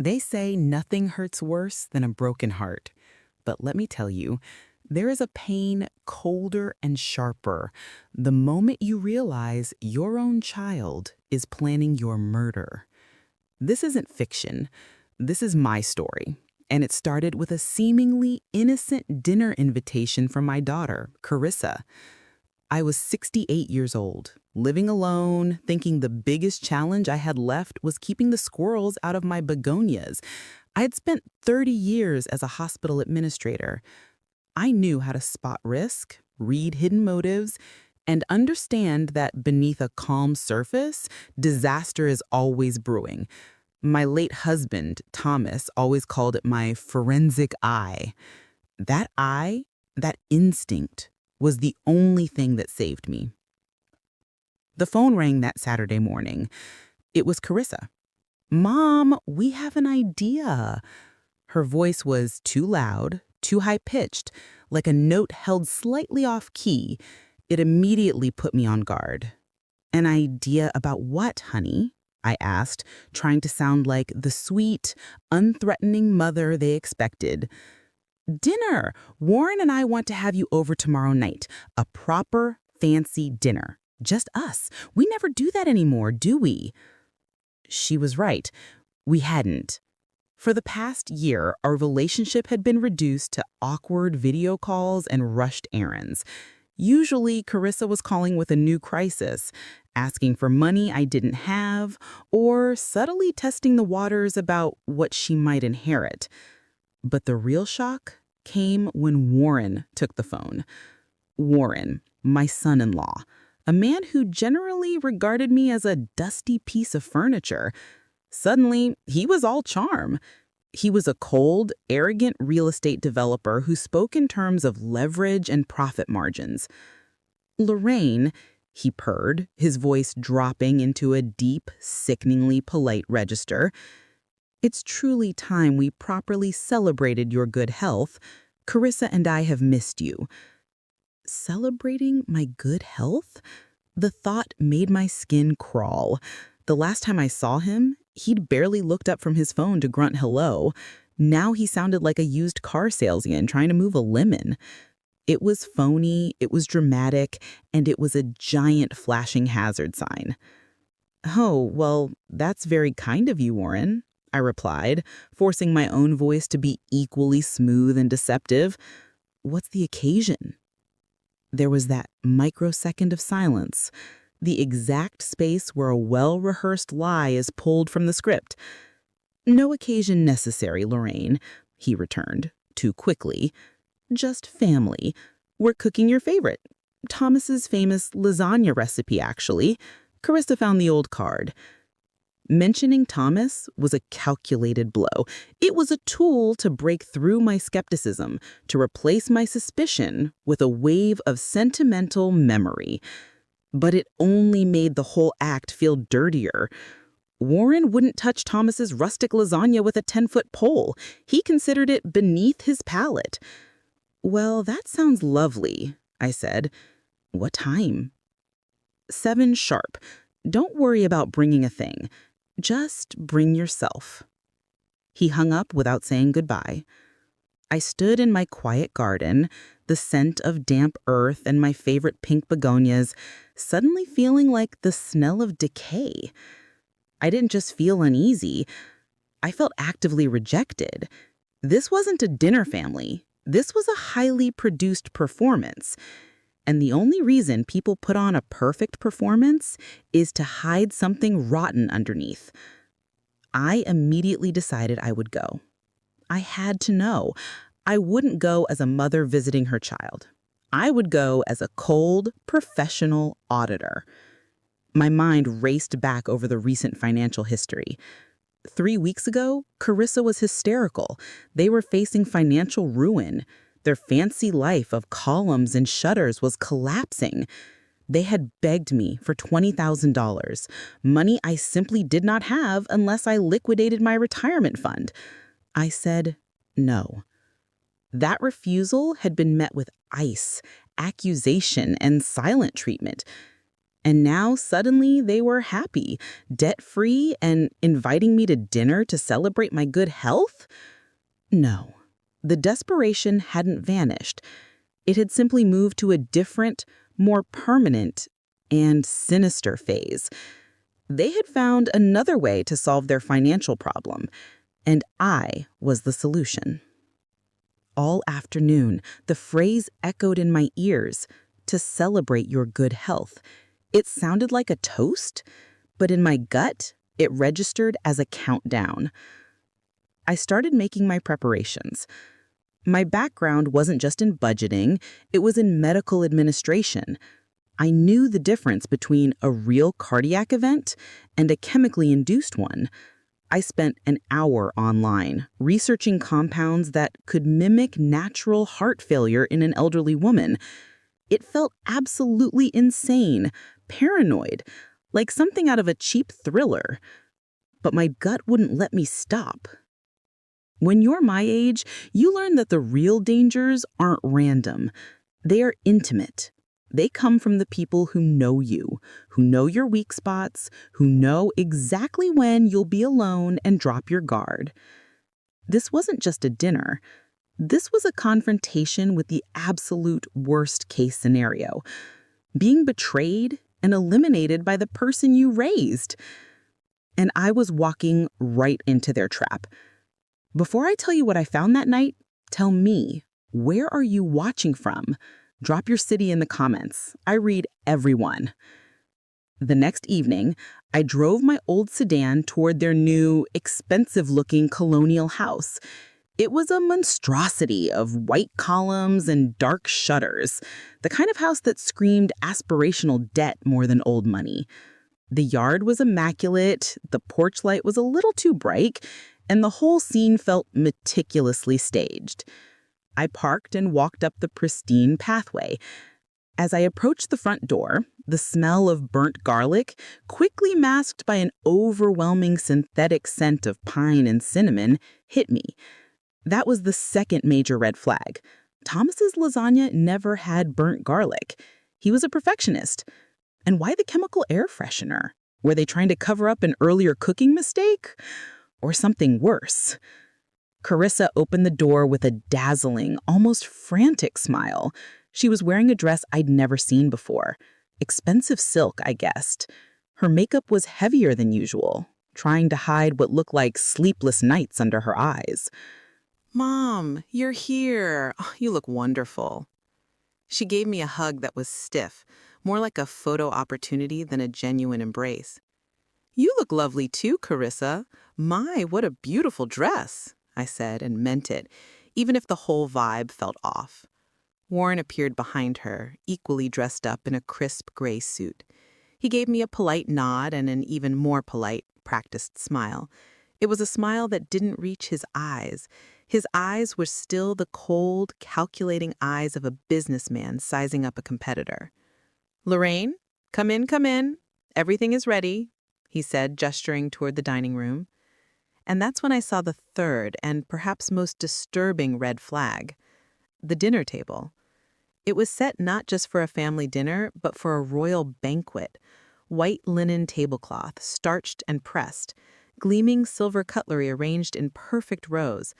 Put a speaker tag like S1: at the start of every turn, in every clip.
S1: They say nothing hurts worse than a broken heart. But let me tell you, there is a pain colder and sharper the moment you realize your own child is planning your murder. This isn't fiction. This is my story. And it started with a seemingly innocent dinner invitation from my daughter, Carissa. I was 68 years old, living alone, thinking the biggest challenge I had left was keeping the squirrels out of my begonias. I had spent 30 years as a hospital administrator. I knew how to spot risk, read hidden motives, and understand that beneath a calm surface, disaster is always brewing. My late husband, Thomas, always called it my forensic eye. That eye, that instinct, was the only thing that saved me. The phone rang that Saturday morning. It was Carissa. "Mom, we have an idea." Her voice was too loud, too high-pitched, like a note held slightly off key. It immediately put me on guard. "An idea about what, honey?" I asked, trying to sound like the sweet, unthreatening mother they expected. "Dinner! Warren and I want to have you over tomorrow night. A proper, fancy dinner. Just us. We never do that anymore, do we?" She was right. We hadn't. For the past year, our relationship had been reduced to awkward video calls and rushed errands. Usually, Carissa was calling with a new crisis, asking for money I didn't have, or subtly testing the waters about what she might inherit. But the real shock came when Warren took the phone. Warren, my son-in-law, a man who generally regarded me as a dusty piece of furniture. Suddenly, he was all charm. He was a cold, arrogant real estate developer who spoke in terms of leverage and profit margins. "Lorraine," he purred, his voice dropping into a deep, sickeningly polite register, "it's truly time we properly celebrated your good health. Carissa and I have missed you." Celebrating my good health? The thought made my skin crawl. The last time I saw him, he'd barely looked up from his phone to grunt hello. Now he sounded like a used car salesman trying to move a lemon. It was phony, it was dramatic, and it was a giant flashing hazard sign. "Oh, well, that's very kind of you, Warren," I replied, forcing my own voice to be equally smooth and deceptive. "What's the occasion?" There was that microsecond of silence, the exact space where a well-rehearsed lie is pulled from the script. "No occasion necessary, Lorraine," he returned, too quickly. "Just family. We're cooking your favorite. Thomas's famous lasagna recipe, actually." Carissa found the old card. Mentioning Thomas was a calculated blow. It was a tool to break through my skepticism, to replace my suspicion with a wave of sentimental memory. But it only made the whole act feel dirtier. Warren wouldn't touch Thomas's rustic lasagna with a 10-foot pole. He considered it beneath his palate. "Well, that sounds lovely," I said. "What time?" "7 sharp. Don't worry about bringing a thing. Just bring yourself." He hung up without saying goodbye. I stood in my quiet garden, the scent of damp earth and my favorite pink begonias, suddenly feeling like the smell of decay. I didn't just feel uneasy. I felt actively rejected. This wasn't a dinner family. This was a highly produced performance. And the only reason people put on a perfect performance is to hide something rotten underneath. I immediately decided I would go. I had to know. I wouldn't go as a mother visiting her child. I would go as a cold, professional auditor. My mind raced back over the recent financial history. 3 weeks ago, Carissa was hysterical. They were facing financial ruin. Their fancy life of columns and shutters was collapsing. They had begged me for $20,000, money I simply did not have unless I liquidated my retirement fund. I said no. That refusal had been met with ice, accusation, and silent treatment. And now suddenly they were happy, debt-free, and inviting me to dinner to celebrate my good health? No, the desperation hadn't vanished. It had simply moved to a different, more permanent, and sinister phase. They had found another way to solve their financial problem, and I was the solution. All afternoon, the phrase echoed in my ears, to celebrate your good health. It sounded like a toast, but in my gut, it registered as a countdown. I started making my preparations. My background wasn't just in budgeting, it was in medical administration. I knew the difference between a real cardiac event and a chemically induced one. I spent an hour online researching compounds that could mimic natural heart failure in an elderly woman. It felt absolutely insane, paranoid, like something out of a cheap thriller. But my gut wouldn't let me stop. When you're my age, you learn that the real dangers aren't random. They are intimate. They come from the people who know you, who know your weak spots, who know exactly when you'll be alone and drop your guard. This wasn't just a dinner. This was a confrontation with the absolute worst-case scenario. Being betrayed and eliminated by the person you raised. And I was walking right into their trap. Before I tell you what I found that night, tell me, where are you watching from? Drop your city in the comments. I read everyone. The next evening, I drove my old sedan toward their new, expensive-looking colonial house. It was a monstrosity of white columns and dark shutters, the kind of house that screamed aspirational debt more than old money. The yard was immaculate, the porch light was a little too bright, and the whole scene felt meticulously staged. I parked and walked up the pristine pathway. As I approached the front door, the smell of burnt garlic, quickly masked by an overwhelming synthetic scent of pine and cinnamon, hit me. That was the second major red flag. Thomas's lasagna never had burnt garlic. He was a perfectionist. And why the chemical air freshener? Were they trying to cover up an earlier cooking mistake? Or something worse? Carissa opened the door with a dazzling, almost frantic smile. She was wearing a dress I'd never seen before. Expensive silk, I guessed. Her makeup was heavier than usual, trying to hide what looked like sleepless nights under her eyes.
S2: "Mom, you're here. Oh, you look wonderful." She gave me a hug that was stiff, more like a photo opportunity than a genuine embrace. "You look lovely too, Carissa. My, what a beautiful dress," I said and meant it, even if the whole vibe felt off. Warren appeared behind her, equally dressed up in a crisp gray suit. He gave me a polite nod and an even more polite, practiced smile. It was a smile that didn't reach his eyes. His eyes were still the cold, calculating eyes of a businessman sizing up a competitor. "Lorraine, come in, come in. Everything is ready," he said, gesturing toward the dining room. And that's when I saw the third and perhaps most disturbing red flag, the dinner table. It was set not just for a family dinner, but for a royal banquet. White linen tablecloth, starched and pressed, gleaming silver cutlery arranged in perfect rows.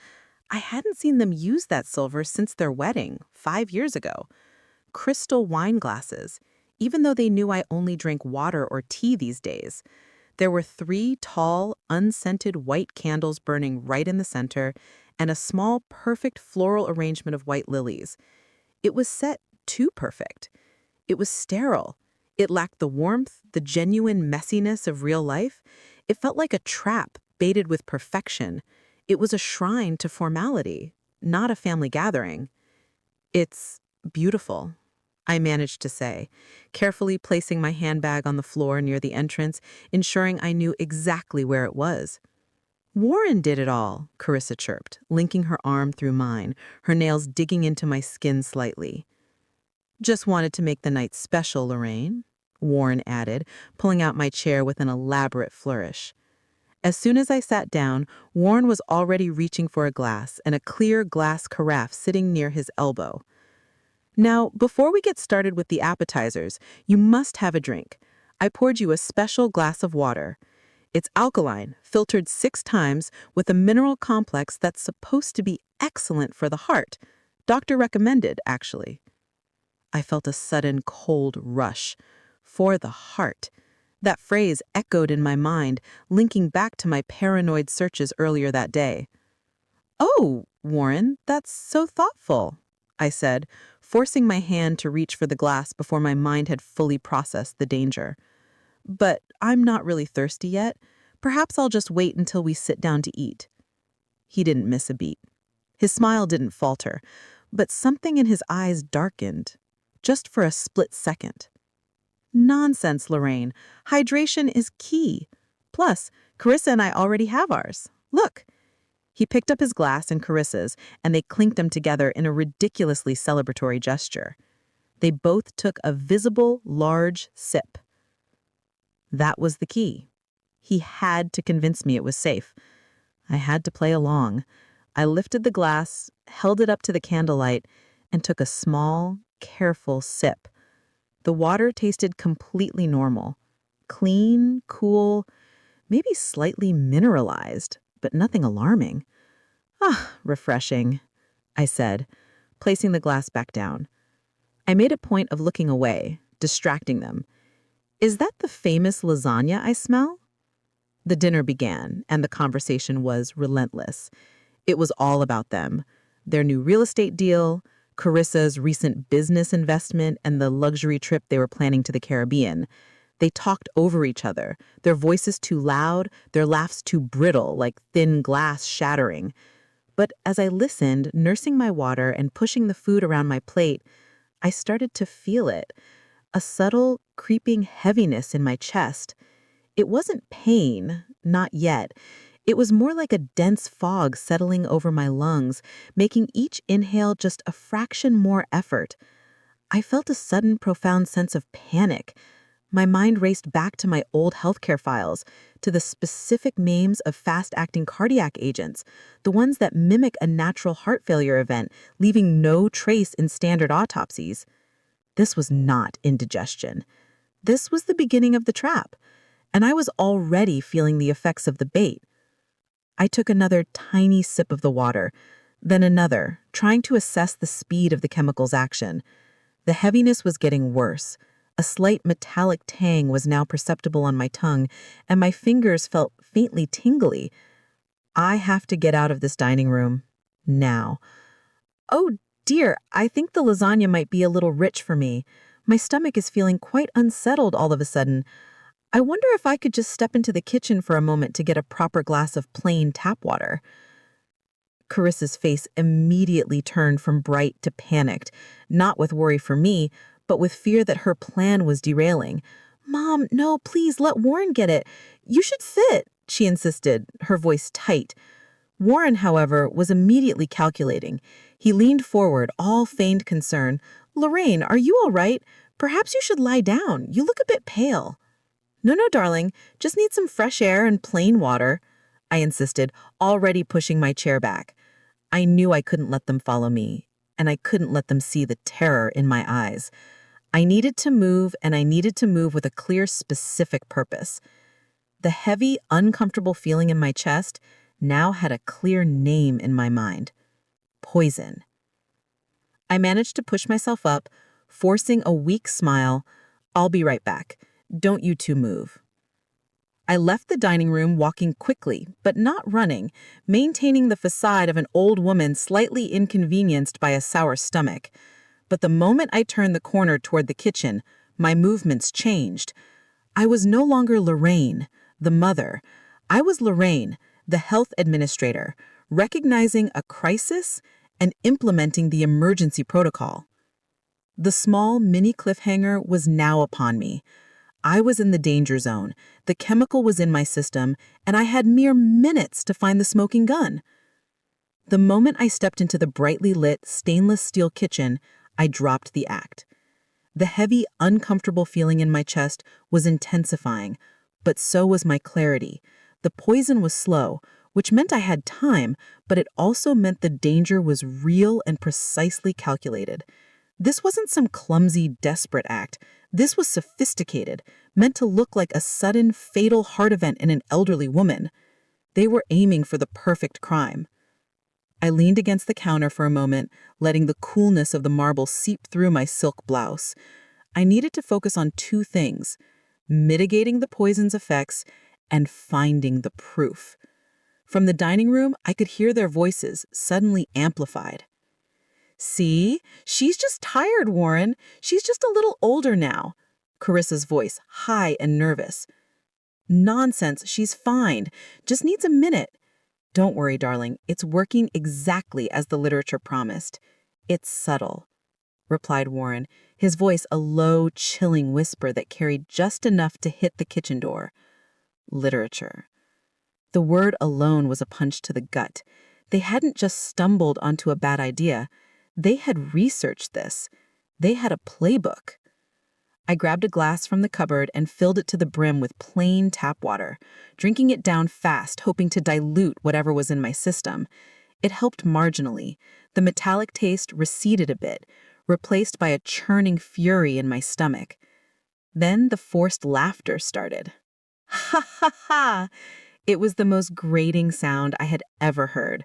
S2: I hadn't seen them use that silver since their wedding, 5 years ago. Crystal wine glasses, even though they knew I only drink water or tea these days. There were 3 tall, unscented white candles burning right in the center, and a small, perfect floral arrangement of white lilies. It was set too perfect. It was sterile. It lacked the warmth, the genuine messiness of real life. It felt like a trap baited with perfection. It was a shrine to formality, not a family gathering. "It's beautiful," I managed to say, carefully placing my handbag on the floor near the entrance, ensuring I knew exactly where it was. "Warren did it all," Carissa chirped, linking her arm through mine, her nails digging into my skin slightly. "Just wanted to make the night special, Lorraine," Warren added, pulling out my chair with an elaborate flourish. As soon as I sat down, Warren was already reaching for a glass and a clear glass carafe sitting near his elbow. "Now, before we get started with the appetizers, you must have a drink. I poured you a special glass of water. It's alkaline, filtered 6 times with a mineral complex that's supposed to be excellent for the heart. Doctor recommended, actually. I felt a sudden cold rush. For the heart. That phrase echoed in my mind, linking back to my paranoid searches earlier that day. Oh, Warren, that's so thoughtful, I said, forcing my hand to reach for the glass before my mind had fully processed the danger. But I'm not really thirsty yet. Perhaps I'll just wait until we sit down to eat. He didn't miss a beat. His smile didn't falter, but something in his eyes darkened, just for a split second. Nonsense, Lorraine. Hydration is key. Plus, Carissa and I already have ours. Look. He picked up his glass and Carissa's, and they clinked them together in a ridiculously celebratory gesture. They both took a visible, large sip. That was the key. He had to convince me it was safe. I had to play along. I lifted the glass, held it up to the candlelight, and took a small, careful sip. The water tasted completely normal. Clean, cool, maybe slightly mineralized, but nothing alarming. Ah, refreshing, I said, placing the glass back down. I made a point of looking away, distracting them. Is that the famous lasagna I smell? The dinner began, and the conversation was relentless. It was all about them, their new real estate deal, Carissa's recent business investment, and the luxury trip they were planning to the Caribbean. They talked over each other, their voices too loud, their laughs too brittle, like thin glass shattering. But as I listened, nursing my water and pushing the food around my plate, I started to feel it, a subtle, creeping heaviness in my chest. It wasn't pain, not yet. It was more like a dense fog settling over my lungs, making each inhale just a fraction more effort. I felt a sudden, profound sense of panic. My mind raced back to my old healthcare files, to the specific names of fast-acting cardiac agents, the ones that mimic a natural heart failure event, leaving no trace in standard autopsies. This was not indigestion. This was the beginning of the trap, and I was already feeling the effects of the bait. I took another tiny sip of the water, then another, trying to assess the speed of the chemical's action. The heaviness was getting worse. A slight metallic tang was now perceptible on my tongue, and my fingers felt faintly tingly. I have to get out of this dining room. Now. Oh dear, I think the lasagna might be a little rich for me. My stomach is feeling quite unsettled all of a sudden. I wonder if I could just step into the kitchen for a moment to get a proper glass of plain tap water. Carissa's face immediately turned from bright to panicked, not with worry for me, but with fear that her plan was derailing. Mom, no, please let Warren get it. You should fit, she insisted, her voice tight. Warren, however, was immediately calculating. He leaned forward, all feigned concern. Lorraine, are you all right? Perhaps you should lie down. You look a bit pale. No, darling, just need some fresh air and plain water, I insisted, already pushing my chair back. I knew I couldn't let them follow me, and I couldn't let them see the terror in my eyes. I needed to move, and I needed to move with a clear, specific purpose. The heavy, uncomfortable feeling in my chest now had a clear name in my mind. Poison. I managed to push myself up, forcing a weak smile. I'll be right back. Don't you two move. I left the dining room walking quickly, but not running, maintaining the facade of an old woman slightly inconvenienced by a sour stomach. But the moment I turned the corner toward the kitchen, my movements changed. I was no longer Lorraine, the mother. I was Lorraine, the health administrator, recognizing a crisis and implementing the emergency protocol. The small mini cliffhanger was now upon me. I was in the danger zone, the chemical was in my system, and I had mere minutes to find the smoking gun. The moment I stepped into the brightly lit stainless steel kitchen, I dropped the act. The heavy, uncomfortable feeling in my chest was intensifying, but so was my clarity. The poison was slow, which meant I had time, but it also meant the danger was real and precisely calculated. This wasn't some clumsy, desperate act. This was sophisticated, meant to look like a sudden, fatal heart event in an elderly woman. They were aiming for the perfect crime. I leaned against the counter for a moment, letting the coolness of the marble seep through my silk blouse. I needed to focus on two things: mitigating the poison's effects and finding the proof. From the dining room, I could hear their voices, suddenly amplified. "See? She's just tired, Warren. She's just a little older now." Carissa's voice, high and nervous. "Nonsense, she's fine. Just needs a minute." "Don't worry, darling. It's working exactly as the literature promised. It's subtle," replied Warren, his voice a low, chilling whisper that carried just enough to hit the kitchen door. Literature. The word alone was a punch to the gut. They hadn't just stumbled onto a bad idea. They had researched this. They had a playbook. I grabbed a glass from the cupboard and filled it to the brim with plain tap water, drinking it down fast, hoping to dilute whatever was in my system. It helped marginally. The metallic taste receded a bit, replaced by a churning fury in my stomach. Then the forced laughter started. Ha ha ha! It was the most grating sound I had ever heard.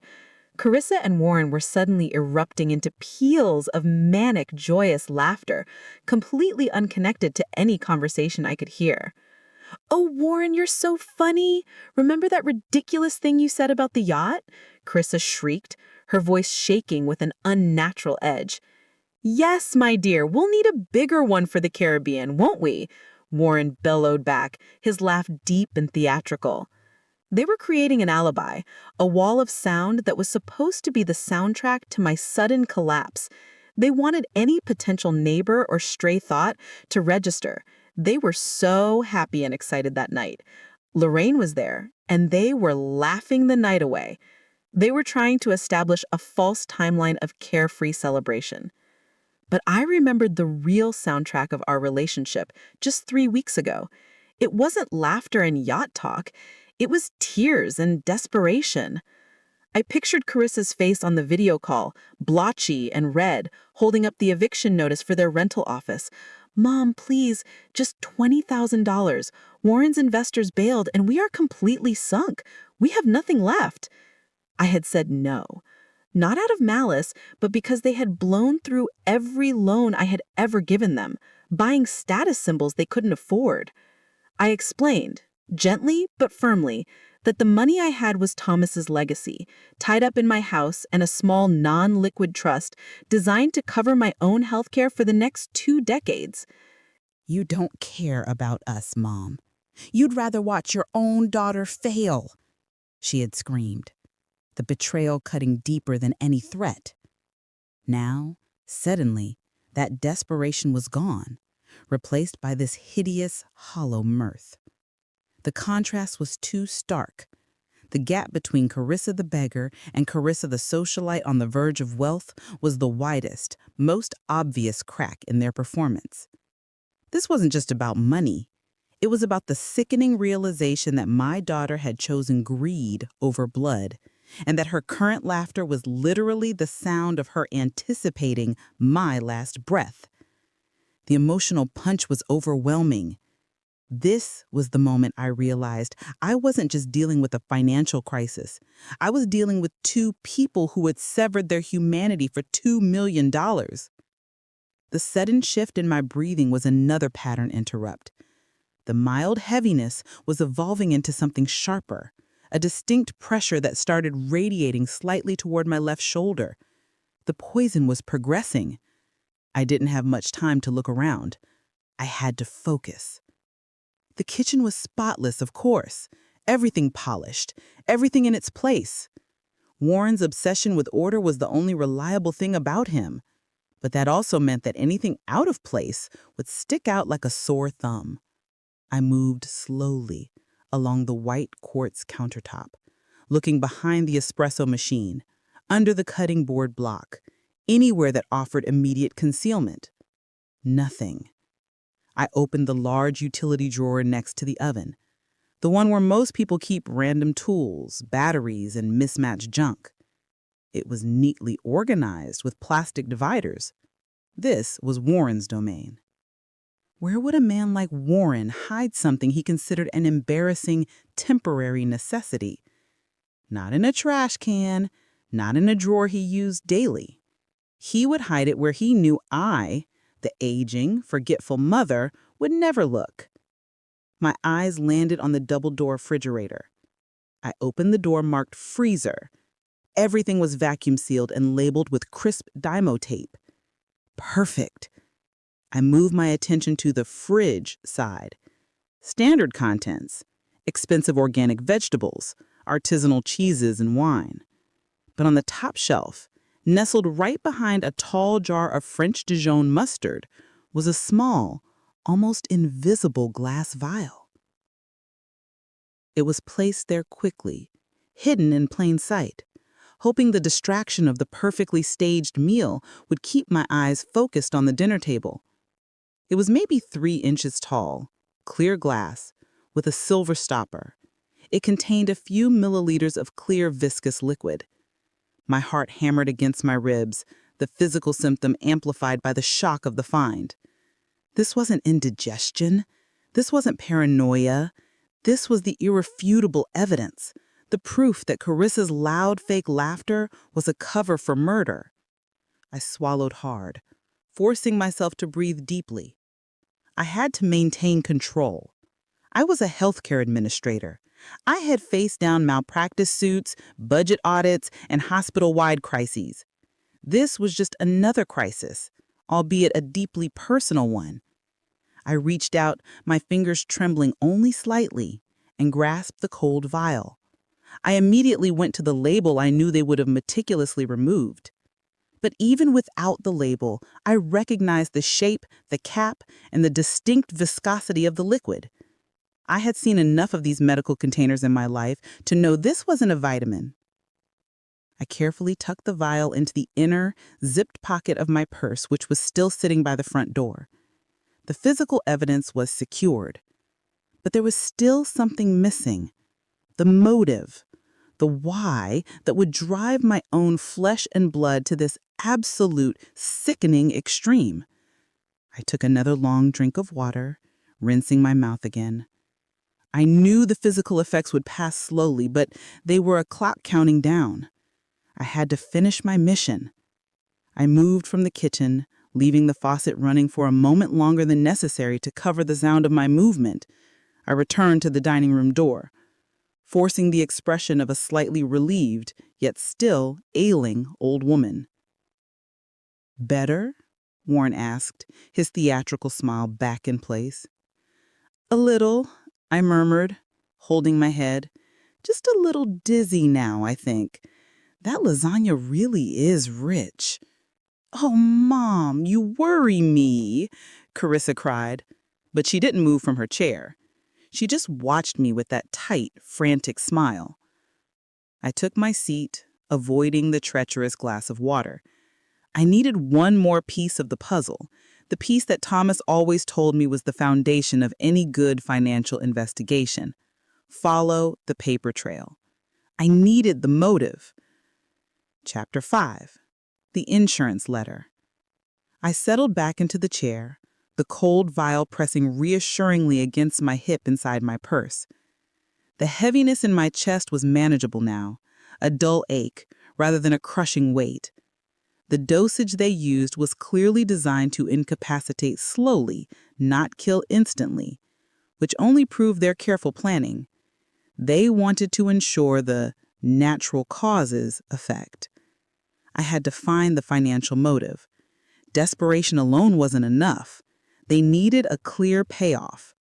S2: Carissa and Warren were suddenly erupting into peals of manic, joyous laughter, completely unconnected to any conversation I could hear. "Oh, Warren, you're so funny. Remember that ridiculous thing you said about the yacht?" Carissa shrieked, her voice shaking with an unnatural edge. "Yes, my dear, we'll need a bigger one for the Caribbean, won't we?" Warren bellowed back, his laugh deep and theatrical. They were creating an alibi, a wall of sound that was supposed to be the soundtrack to my sudden collapse. They wanted any potential neighbor or stray thought to register. They were so happy and excited that night. Lorraine was there, and they were laughing the night away. They were trying to establish a false timeline of carefree celebration. But I remembered the real soundtrack of our relationship just 3 weeks ago. It wasn't laughter and yacht talk. It was tears and desperation. I pictured Carissa's face on the video call, blotchy and red, holding up the eviction notice for their rental office. "Mom, please, just $20,000. Warren's investors bailed and we are completely sunk. We have nothing left." I had said no. Not out of malice, but because they had blown through every loan I had ever given them, buying status symbols they couldn't afford. I explained, gently but firmly, that the money I had was Thomas's legacy, tied up in my house and a small non-liquid trust designed to cover my own health care for the next 2 decades.
S1: You don't care about us, Mom. You'd rather watch your own daughter fail, she had screamed, the betrayal cutting deeper than any threat. Now, suddenly, that desperation was gone, replaced by this hideous, hollow mirth. The contrast was too stark. The gap between Carissa the beggar and Carissa the socialite on the verge of wealth was the widest, most obvious crack in their performance. This wasn't just about money. It was about the sickening realization that my daughter had chosen greed over blood, and that her current laughter was literally the sound of her anticipating my last breath. The emotional punch was overwhelming. This was the moment I realized I wasn't just dealing with a financial crisis. I was dealing with 2 people who had severed their humanity for $2 million. The sudden shift in my breathing was another pattern interrupt. The mild heaviness was evolving into something sharper, a distinct pressure that started radiating slightly toward my left shoulder. The poison was progressing. I didn't have much time to look around. I had to focus. The kitchen was spotless, of course. Everything polished, everything in its place. Warren's obsession with order was the only reliable thing about him. But that also meant that anything out of place would stick out like a sore thumb. I moved slowly along the white quartz countertop, looking behind the espresso machine, under the cutting board block, anywhere that offered immediate concealment. Nothing. I opened the large utility drawer next to the oven, the one where most people keep random tools, batteries, and mismatched junk. It was neatly organized with plastic dividers. This was Warren's domain. Where would a man like Warren hide something he considered an embarrassing temporary necessity? Not in a trash can, not in a drawer he used daily. He would hide it where he knew I, the aging, forgetful mother, would never look. My eyes landed on the double-door refrigerator. I opened the door marked freezer. Everything was vacuum sealed and labeled with crisp Dymo tape. Perfect. I moved my attention to the fridge side. Standard contents: expensive organic vegetables, artisanal cheeses, and wine. But on the top shelf, nestled right behind a tall jar of French Dijon mustard, was a small, almost invisible glass vial. It was placed there quickly, hidden in plain sight, hoping the distraction of the perfectly staged meal would keep my eyes focused on the dinner table. It was maybe 3 inches tall, clear glass, with a silver stopper. It contained a few milliliters of clear viscous liquid. My heart hammered against my ribs, the physical symptom amplified by the shock of the find. This wasn't indigestion. This wasn't paranoia. This was the irrefutable evidence, the proof that Carissa's loud fake laughter was a cover for murder. I swallowed hard, forcing myself to breathe deeply. I had to maintain control. I was a healthcare administrator. I had faced down malpractice suits, budget audits, and hospital-wide crises. This was just another crisis, albeit a deeply personal one. I reached out, my fingers trembling only slightly, and grasped the cold vial. I immediately went to the label I knew they would have meticulously removed. But even without the label, I recognized the shape, the cap, and the distinct viscosity of the liquid. I had seen enough of these medical containers in my life to know this wasn't a vitamin. I carefully tucked the vial into the inner, zipped pocket of my purse, which was still sitting by the front door. The physical evidence was secured. But there was still something missing. The motive, the why that would drive my own flesh and blood to this absolute, sickening extreme. I took another long drink of water, rinsing my mouth again. I knew the physical effects would pass slowly, but they were a clock counting down. I had to finish my mission. I moved from the kitchen, leaving the faucet running for a moment longer than necessary to cover the sound of my movement. I returned to the dining room door, forcing the expression of a slightly relieved, yet still ailing old woman. "Better?" Warren asked, his theatrical smile back in place. "A little," I murmured, holding my head. "Just a little dizzy now, I think. That lasagna really is rich." "Oh, Mom, you worry me," Carissa cried. But she didn't move from her chair. She just watched me with that tight, frantic smile. I took my seat, avoiding the treacherous glass of water. I needed one more piece of the puzzle, the piece that Thomas always told me was the foundation of any good financial investigation. Follow the paper trail. I needed the motive. Chapter 5. The insurance letter. I settled back into the chair, the cold vial pressing reassuringly against my hip inside my purse. The heaviness in my chest was manageable now, a dull ache rather than a crushing weight. The dosage they used was clearly designed to incapacitate slowly, not kill instantly, which only proved their careful planning. They wanted to ensure the natural causes effect. I had to find the financial motive. Desperation alone wasn't enough. They needed a clear payoff.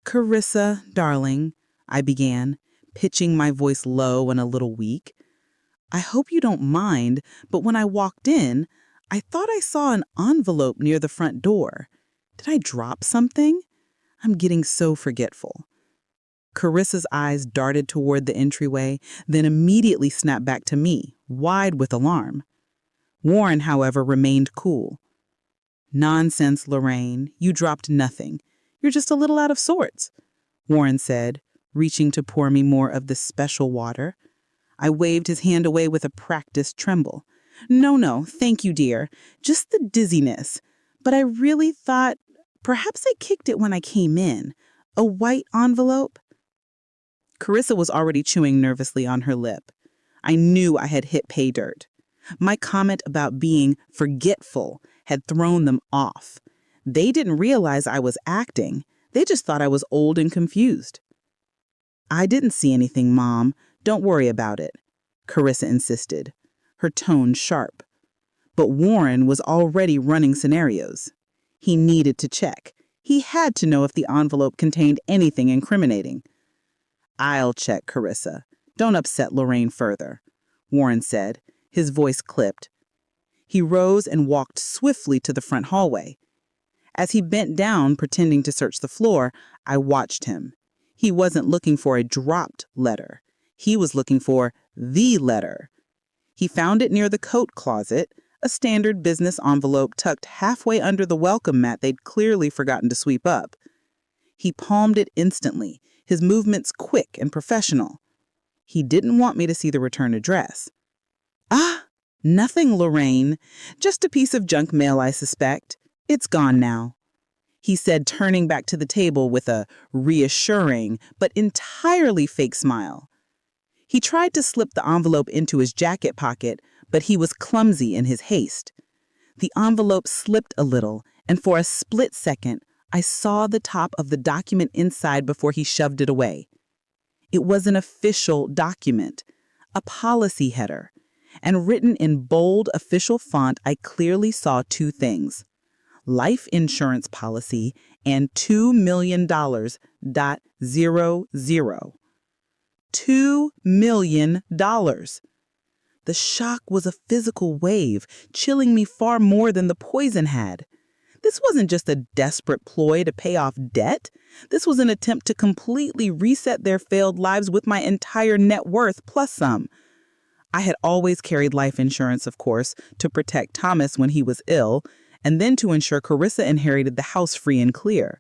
S1: "Carissa, darling," I began, pitching my voice low and a little weak. "I hope you don't mind, but when I walked in, I thought I saw an envelope near the front door. Did I drop something? I'm getting so forgetful." Carissa's eyes darted toward the entryway, then immediately snapped back to me, wide with alarm. Warren, however, remained cool. "Nonsense, Lorraine. You dropped nothing. You're just a little out of sorts," Warren said, reaching to pour me more of the special water. I waved his hand away with a practiced tremble. "No, thank you, dear. Just the dizziness. But I really thought
S3: Perhaps I kicked it when I came in. A white envelope? Carissa was already chewing nervously on her lip. I knew I had hit pay dirt. My comment about being forgetful had thrown them off. They didn't realize I was acting. They just thought I was old and confused. I didn't see anything, Mom. Don't worry about it, Carissa insisted, her tone sharp. But Warren was already running scenarios. He needed to check. He had to know if the envelope contained anything incriminating. I'll check, Carissa. Don't upset Lorraine further, Warren said, his voice clipped. He rose and walked swiftly to the front hallway. As he bent down, pretending to search the floor, I watched him. He wasn't looking for a dropped letter. He was looking for the letter. He found it near the coat closet, a standard business envelope tucked halfway under the welcome mat they'd clearly forgotten to sweep up. He palmed it instantly, his movements quick and professional. He didn't want me to see the return address. Ah, nothing, Lorraine. Just a piece of junk mail, I suspect. It's gone now, he said, turning back to the table with a reassuring but entirely fake smile. He tried to slip the envelope into his jacket pocket, but he was clumsy in his haste. The envelope slipped a little, and for a split second, I saw the top of the document inside before he shoved it away. It was an official document, a policy header, and written in bold official font, I clearly saw two things: life insurance policy and $2 million, .00. $2 million. The shock was a physical wave, chilling me far more than the poison had. This wasn't just a desperate ploy to pay off debt. This was an attempt to completely reset their failed lives with my entire net worth plus some. I had always carried life insurance, of course, to protect Thomas when he was ill, and then to ensure Carissa inherited the house free and clear.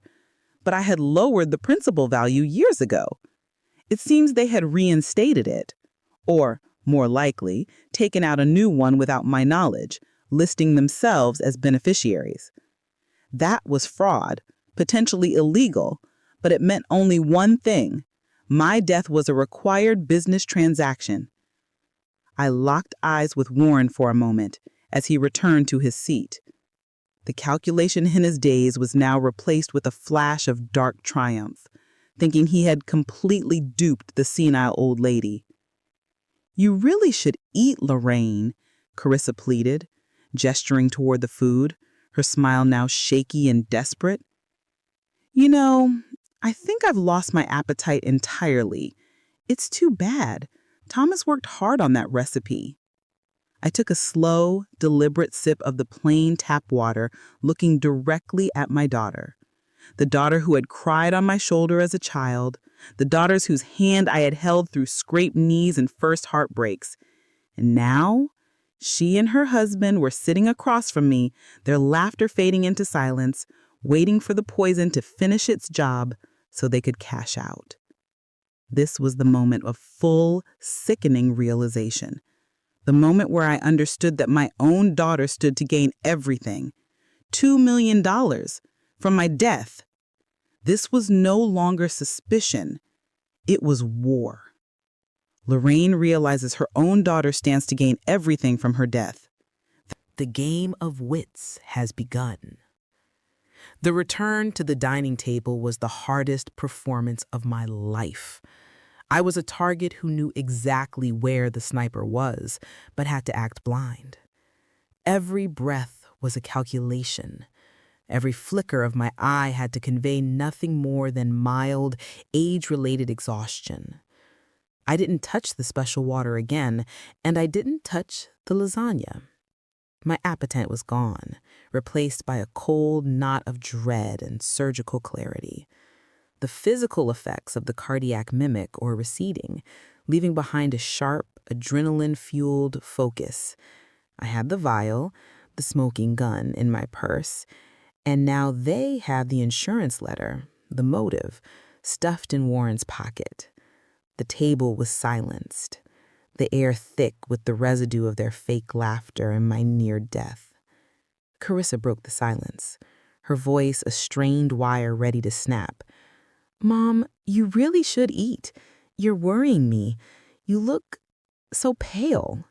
S3: But I had lowered the principal value years ago. It seems they had reinstated it, or, more likely, taken out a new one without my knowledge, listing themselves as beneficiaries. That was fraud, potentially illegal, but it meant only one thing: my death was a required business transaction. I locked eyes with Warren for a moment as he returned to his seat. The calculation in his daze was now replaced with a flash of dark triumph, thinking he had completely duped the senile old lady. "You really should eat, Lorraine," Carissa pleaded, gesturing toward the food, her smile now shaky and desperate. "You know, I think I've lost my appetite entirely. It's too bad. Thomas worked hard on that recipe." I took a slow, deliberate sip of the plain tap water, looking directly at my daughter. The daughter who had cried on my shoulder as a child, the daughter whose hand I had held through scraped knees and first heartbreaks. And now, she and her husband were sitting across from me, their laughter fading into silence, waiting for the poison to finish its job so they could cash out. This was the moment of full, sickening realization. The moment where I understood that my own daughter stood to gain everything. $2 million from my death. This was no longer suspicion. It was war. Lorraine realizes her own daughter stands to gain everything from her death.
S1: The game of wits has begun. The return to the dining table was the hardest performance of my life. I was a target who knew exactly where the sniper was, but had to act blind. Every breath was a calculation. Every flicker of my eye had to convey nothing more than mild, age-related exhaustion. I didn't touch the special water again, and I didn't touch the lasagna. My appetite was gone, replaced by a cold knot of dread and surgical clarity. The physical effects of the cardiac mimic or receding, leaving behind a sharp, adrenaline-fueled focus. I had the vial, the smoking gun in my purse, and now they have the insurance letter, the motive, stuffed in Warren's pocket. The table was silenced, the air thick with the residue of their fake laughter and my near death. Carissa broke the silence, her voice a strained wire ready to snap. "Mom, you really should eat. You're worrying me. You look so pale."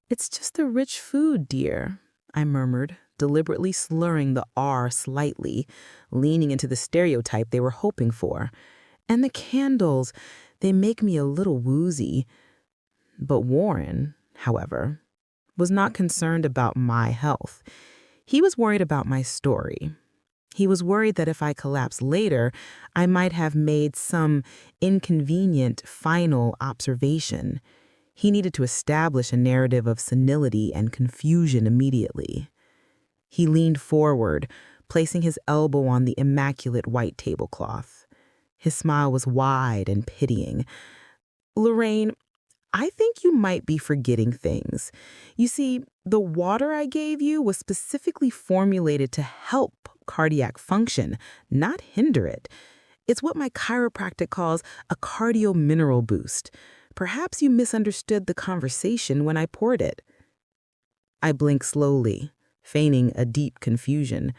S1: "It's just the rich food, dear," I murmured, deliberately slurring the R slightly, leaning into the stereotype they were hoping for. "And the candles, they make me a little woozy." But Warren, however, was not concerned about my health. He was worried about my story. He was worried that if I collapsed later, I might have made some inconvenient final observation. He needed to establish a narrative of senility and confusion immediately. He leaned forward, placing his elbow on the immaculate white tablecloth. His smile was wide and pitying. "Lorraine, I think you might be forgetting things. You see, the water I gave you was specifically formulated to help cardiac function, not hinder it. It's what my chiropractic calls a cardio mineral boost. Perhaps you misunderstood the conversation when I poured it." I blinked slowly, feigning a deep confusion.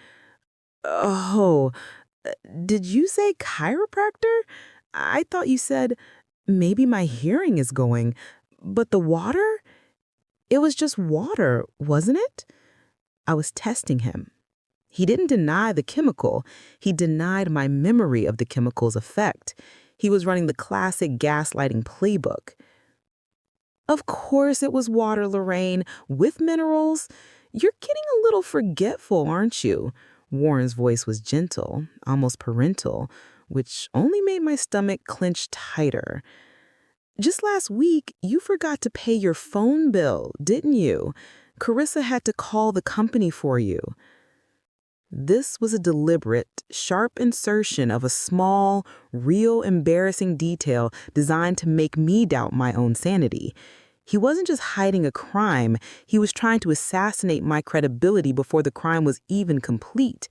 S1: "Oh, did you say chiropractor? I thought you said maybe my hearing is going. But the water? It was just water, wasn't it?" I was testing him. He didn't deny the chemical. He denied my memory of the chemical's effect. He was running the classic gaslighting playbook. "Of course it was water, Lorraine, with minerals. You're getting a little forgetful, aren't you?" Warren's voice was gentle, almost parental, which only made my stomach clench tighter. "Just last week, you forgot to pay your phone bill, didn't you? Carissa had to call the company for you." This was a deliberate, sharp insertion of a small, real embarrassing detail designed to make me doubt my own sanity. He wasn't just hiding a crime, he was trying to assassinate my credibility before the crime was even complete.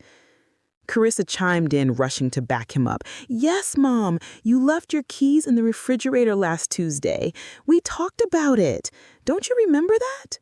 S1: Carissa chimed in, rushing to back him up. "Yes, Mom, you left your keys in the refrigerator last Tuesday. We talked about it. Don't you remember that?"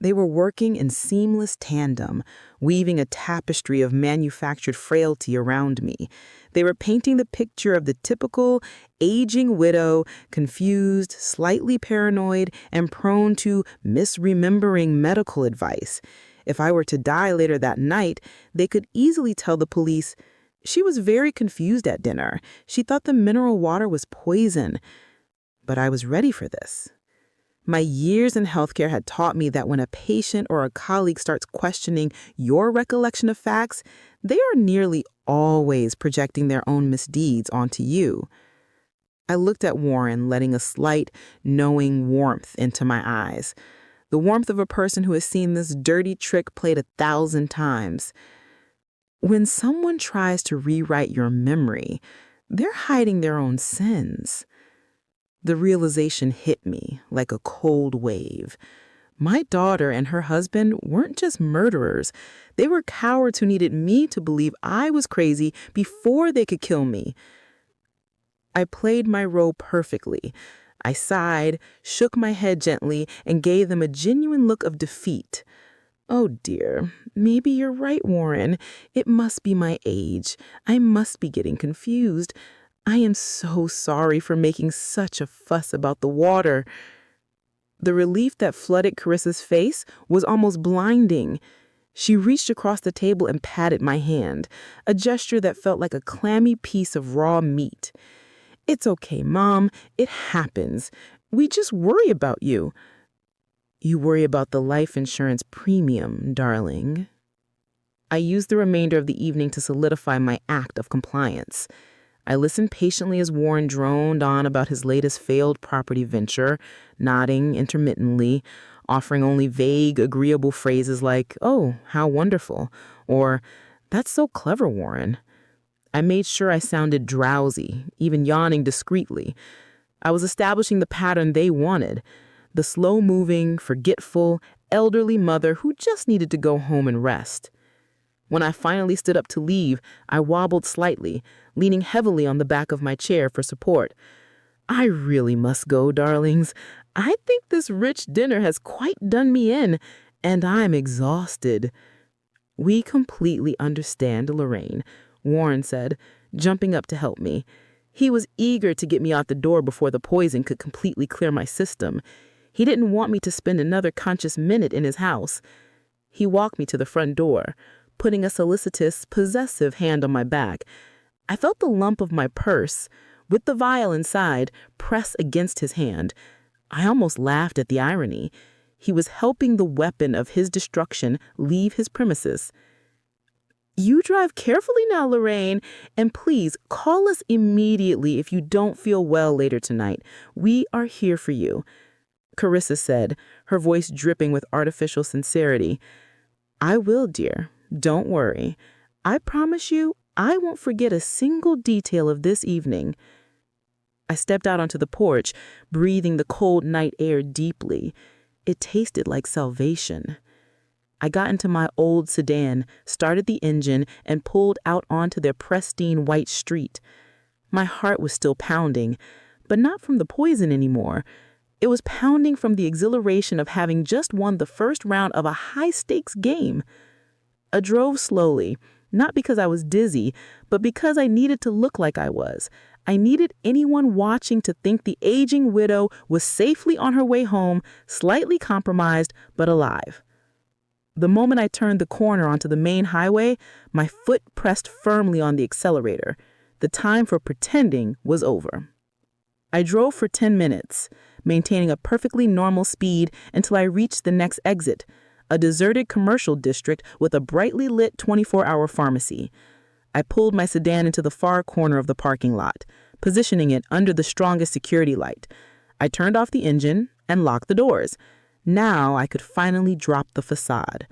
S1: They were working in seamless tandem, weaving a tapestry of manufactured frailty around me. They were painting the picture of the typical aging widow, confused, slightly paranoid, and prone to misremembering medical advice. If I were to die later that night, they could easily tell the police, "She was very confused at dinner. She thought the mineral water was poison." But I was ready for this. My years in healthcare had taught me that when a patient or a colleague starts questioning your recollection of facts, they are nearly always projecting their own misdeeds onto you. I looked at Warren, letting a slight, knowing warmth into my eyes. The warmth of a person who has seen this dirty trick played 1,000 times. When someone tries to rewrite your memory, they're hiding their own sins. The realization hit me like a cold wave. My daughter and her husband weren't just murderers. They were cowards who needed me to believe I was crazy before they could kill me. I played my role perfectly. I sighed, shook my head gently, and gave them a genuine look of defeat. "Oh dear, maybe you're right, Warren. It must be my age. I must be getting confused. I am so sorry for making such a fuss about the water." The relief that flooded Carissa's face was almost blinding. She reached across the table and patted my hand, a gesture that felt like a clammy piece of raw meat. "It's okay, Mom. It happens. We just worry about you." "You worry about the life insurance premium, darling." I used the remainder of the evening to solidify my act of compliance. I listened patiently as Warren droned on about his latest failed property venture, nodding intermittently, offering only vague, agreeable phrases like, "Oh, how wonderful," or "That's so clever, Warren." I made sure I sounded drowsy, even yawning discreetly. I was establishing the pattern they wanted, the slow-moving, forgetful, elderly mother who just needed to go home and rest. When I finally stood up to leave, I wobbled slightly, leaning heavily on the back of my chair for support. "I really must go, darlings. I think this rich dinner has quite done me in, and I'm exhausted."
S3: "We completely understand, Lorraine," Warren said, jumping up to help me. He was eager to get me out the door before the poison could completely clear my system. He didn't want me to spend another conscious minute in his house. He walked me to the front door, putting a solicitous, possessive hand on my back. I felt the lump of my purse, with the vial inside, press against his hand. I almost laughed at the irony. He was helping the weapon of his destruction leave his premises. "You drive carefully now, Lorraine, and please call us immediately if you don't feel well later tonight. We are here for you," Carissa said, her voice dripping with artificial sincerity. "I will, dear. Don't worry. I promise you I won't forget a single detail of this evening." I stepped out onto the porch, breathing the cold night air deeply. It tasted like salvation. I got into my old sedan, started the engine, and pulled out onto their pristine white street. My heart was still pounding, but not from the poison anymore. It was pounding from the exhilaration of having just won the first round of a high-stakes game. I drove slowly, not because I was dizzy, but because I needed to look like I was. I needed anyone watching to think the aging widow was safely on her way home, slightly compromised, but alive. The moment I turned the corner onto the main highway, my foot pressed firmly on the accelerator. The time for pretending was over. I drove for 10 minutes, maintaining a perfectly normal speed until I reached the next exit, a deserted commercial district with a brightly lit 24-hour pharmacy. I pulled my sedan into the far corner of the parking lot, positioning it under the strongest security light. I turned off the engine and locked the doors. Now I could finally drop the facade.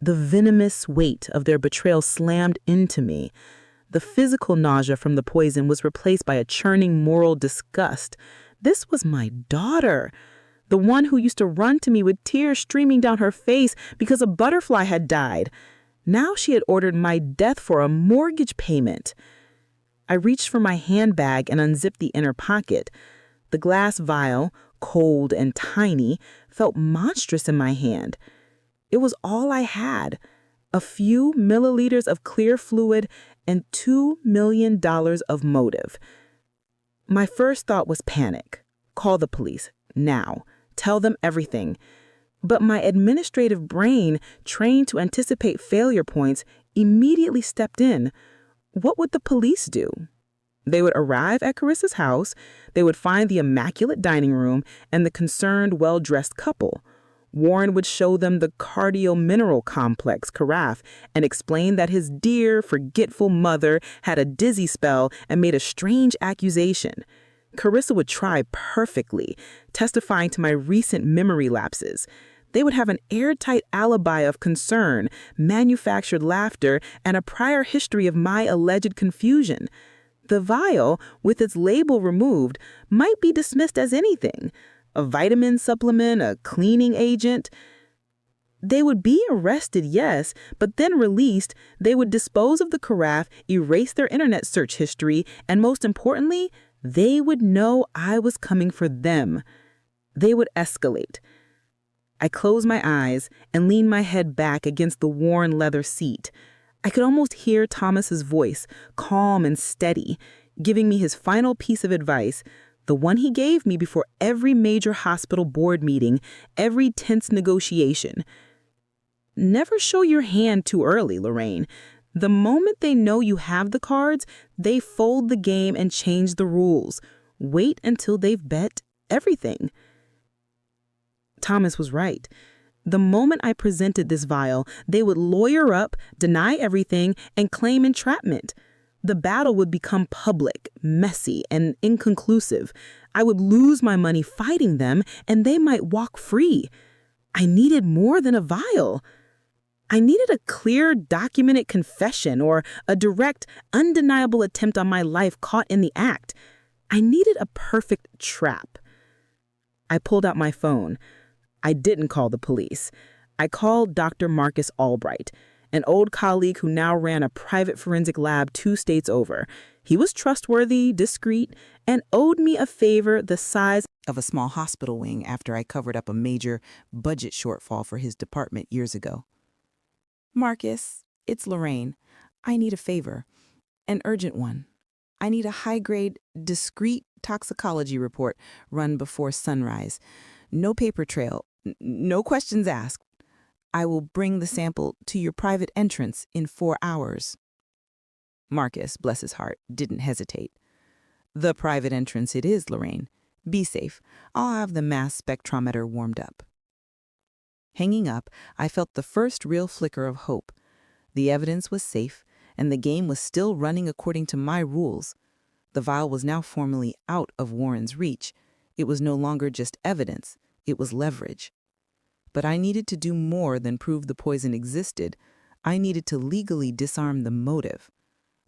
S3: The venomous weight of their betrayal slammed into me. The physical nausea from the poison was replaced by a churning moral disgust. This was my daughter, the one who used to run to me with tears streaming down her face because a butterfly had died. Now she had ordered my death for a mortgage payment. I reached for my handbag and unzipped the inner pocket. The glass vial, cold and tiny, felt monstrous in my hand. It was all I had, a few milliliters of clear fluid and $2 million of motive. My first thought was panic. Call the police, now. Tell them everything. But my administrative brain, trained to anticipate failure points, immediately stepped in. What would the police do? They would arrive at Carissa's house, they would find the immaculate dining room and the concerned, well-dressed couple. Warren would show them the cardio-mineral complex carafe and explain that his dear, forgetful mother had a dizzy spell and made a strange accusation. Carissa would try perfectly, testifying to my recent memory lapses. They would have an airtight alibi of concern, manufactured laughter, and a prior history of my alleged confusion. The vial, with its label removed, might be dismissed as anything. A vitamin supplement, a cleaning agent. They would be arrested, yes, but then released. They would dispose of the carafe, erase their internet search history, and most importantly, they would know I was coming for them. They would escalate. I closed my eyes and leaned my head back against the worn leather seat. I could almost hear Thomas's voice, calm and steady, giving me his final piece of advice, the one he gave me before every major hospital board meeting, every tense negotiation. Never show your hand too early, Lorraine. The moment they know you have the cards, they fold the game and change the rules. Wait until they've bet everything. Thomas was right. The moment I presented this vial, they would lawyer up, deny everything, and claim entrapment. The battle would become public, messy, and inconclusive. I would lose my money fighting them, and they might walk free. I needed more than a vial. I needed a clear, documented confession or a direct, undeniable attempt on my life caught in the act. I needed a perfect trap. I pulled out my phone. I didn't call the police. I called Dr. Marcus Albright, an old colleague who now ran a private forensic lab 2 states over. He was trustworthy, discreet, and owed me a favor the size
S1: Of a small hospital wing after I covered up a major budget shortfall for his department years ago. Marcus, it's Lorraine. I need a favor. An urgent one. I need a high-grade, discrete toxicology report run before sunrise. No paper trail, no questions asked. I will bring the sample to your private entrance in 4 hours. Marcus, bless his heart, didn't hesitate. The private entrance it is, Lorraine. Be safe. I'll have the mass spectrometer warmed up. Hanging up, I felt the first real flicker of hope. The evidence was safe, and the game was still running according to my rules. The vial was now formally out of Warren's reach. It was no longer just evidence, it was leverage. But I needed to do more than prove the poison existed. I needed to legally disarm the motive.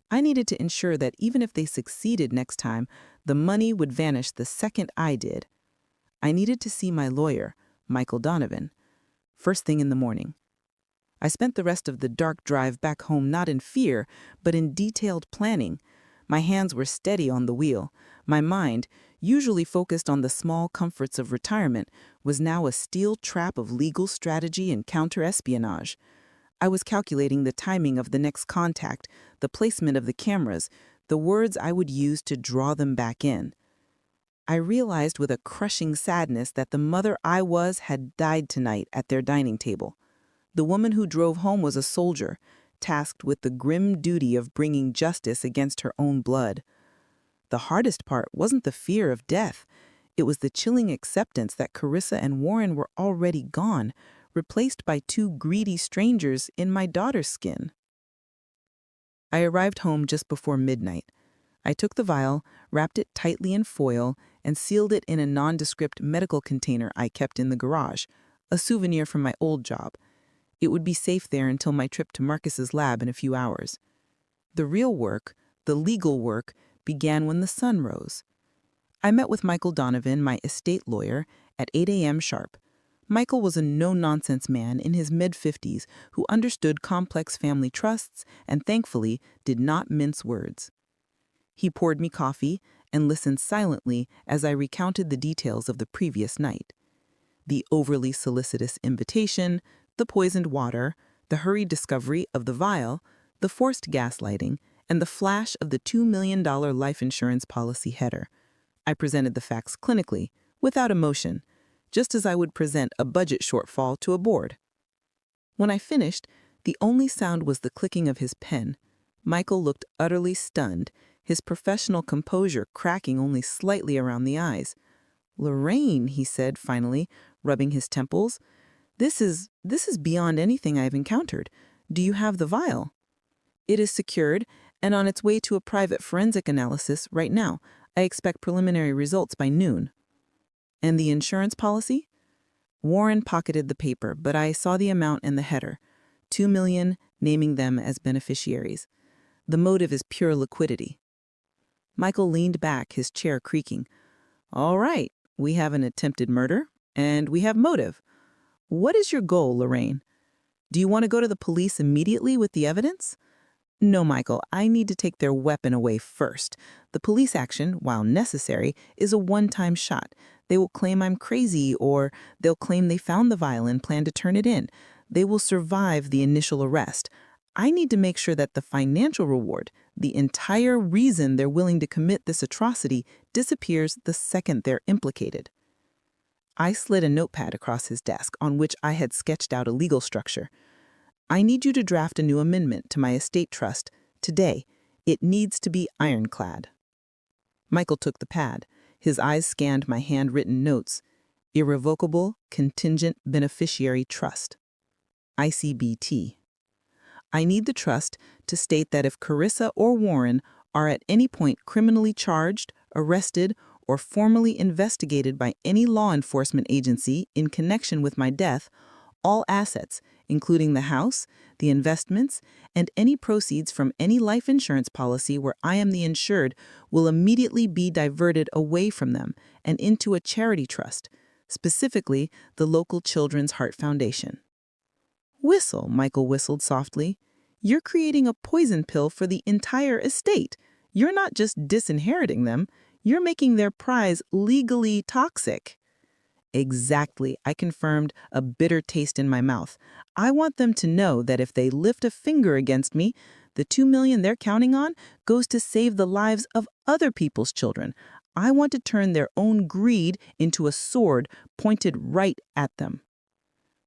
S1: I needed to ensure that even if they succeeded next time, the money would vanish the second I did. I needed to see my lawyer, Michael Donovan, first thing in the morning. I spent the rest of the dark drive back home not in fear, but in detailed planning. My hands were steady on the wheel. My mind, usually focused on the small comforts of retirement, was now a steel trap of legal strategy and counter-espionage. I was calculating the timing of the next contact, the placement of the cameras, the words I would use to draw them back in. I realized with a crushing sadness that the mother I was had died tonight at their dining table. The woman who drove home was a soldier, tasked with the grim duty of bringing justice against her own blood. The hardest part wasn't the fear of death. It was the chilling acceptance that Carissa and Warren were already gone, replaced by 2 greedy strangers in my daughter's skin. I arrived home just before midnight. I took the vial, wrapped it tightly in foil, and sealed it in a nondescript medical container I kept in the garage, a souvenir from my old job. It would be safe there until my trip to Marcus's lab in a few hours. The real work, the legal work, began when the sun rose. I met with Michael Donovan, my estate lawyer, at 8 a.m. sharp. Michael was a no-nonsense man in his mid-50s who understood complex family trusts and, thankfully, did not mince words. He poured me coffee and listened silently as I recounted the details of the previous night. The overly solicitous invitation, the poisoned water, the hurried discovery of the vial, the forced gaslighting, and the flash of the $2 million life insurance policy header. I presented the facts clinically, without emotion, just as I would present a budget shortfall to a board. When I finished, the only sound was the clicking of his pen. Michael looked utterly stunned, his professional composure cracking only slightly around the eyes. "Lorraine," he said finally, rubbing his temples, This is beyond anything I've encountered. Do you have the vial?" "It is secured and on its way to a private forensic analysis right now. I expect preliminary results by noon." "And the insurance policy?" Warren pocketed the paper, but I saw the amount and the header. $2 million, naming them as beneficiaries. The motive is pure liquidity. Michael leaned back, his chair creaking. "All right, we have an attempted murder, and we have motive. What is your goal, Lorraine? Do you want to go to the police immediately with the evidence?" "No, Michael, I need to take their weapon away first. The police action, while necessary, is a one-time shot. They will claim I'm crazy, or they'll claim they found the vial and plan to turn it in. They will survive the initial arrest. I need to make sure that the financial reward, the entire reason they're willing to commit this atrocity, disappears the second they're implicated." I slid a notepad across his desk on which I had sketched out a legal structure. "I need you to draft a new amendment to my estate trust today. It needs to be ironclad." Michael took the pad. His eyes scanned my handwritten notes. Irrevocable Contingent Beneficiary Trust. ICBT. I need the trust to state that if Carissa or Warren are at any point criminally charged, arrested, or formally investigated by any law enforcement agency in connection with my death, all assets, including the house, the investments, and any proceeds from any life insurance policy where I am the insured, will immediately be diverted away from them and into a charity trust, specifically the local Children's Heart Foundation. "Whistle," Michael whistled softly. "You're creating a poison pill for the entire estate. You're not just disinheriting them, you're making their prize legally toxic."
S3: Exactly, I confirmed, a bitter taste in my mouth. I want them to know that if they lift a finger against me, the 2 million they're counting on goes to save the lives of other people's children. I want to turn their own greed into a sword pointed right at them.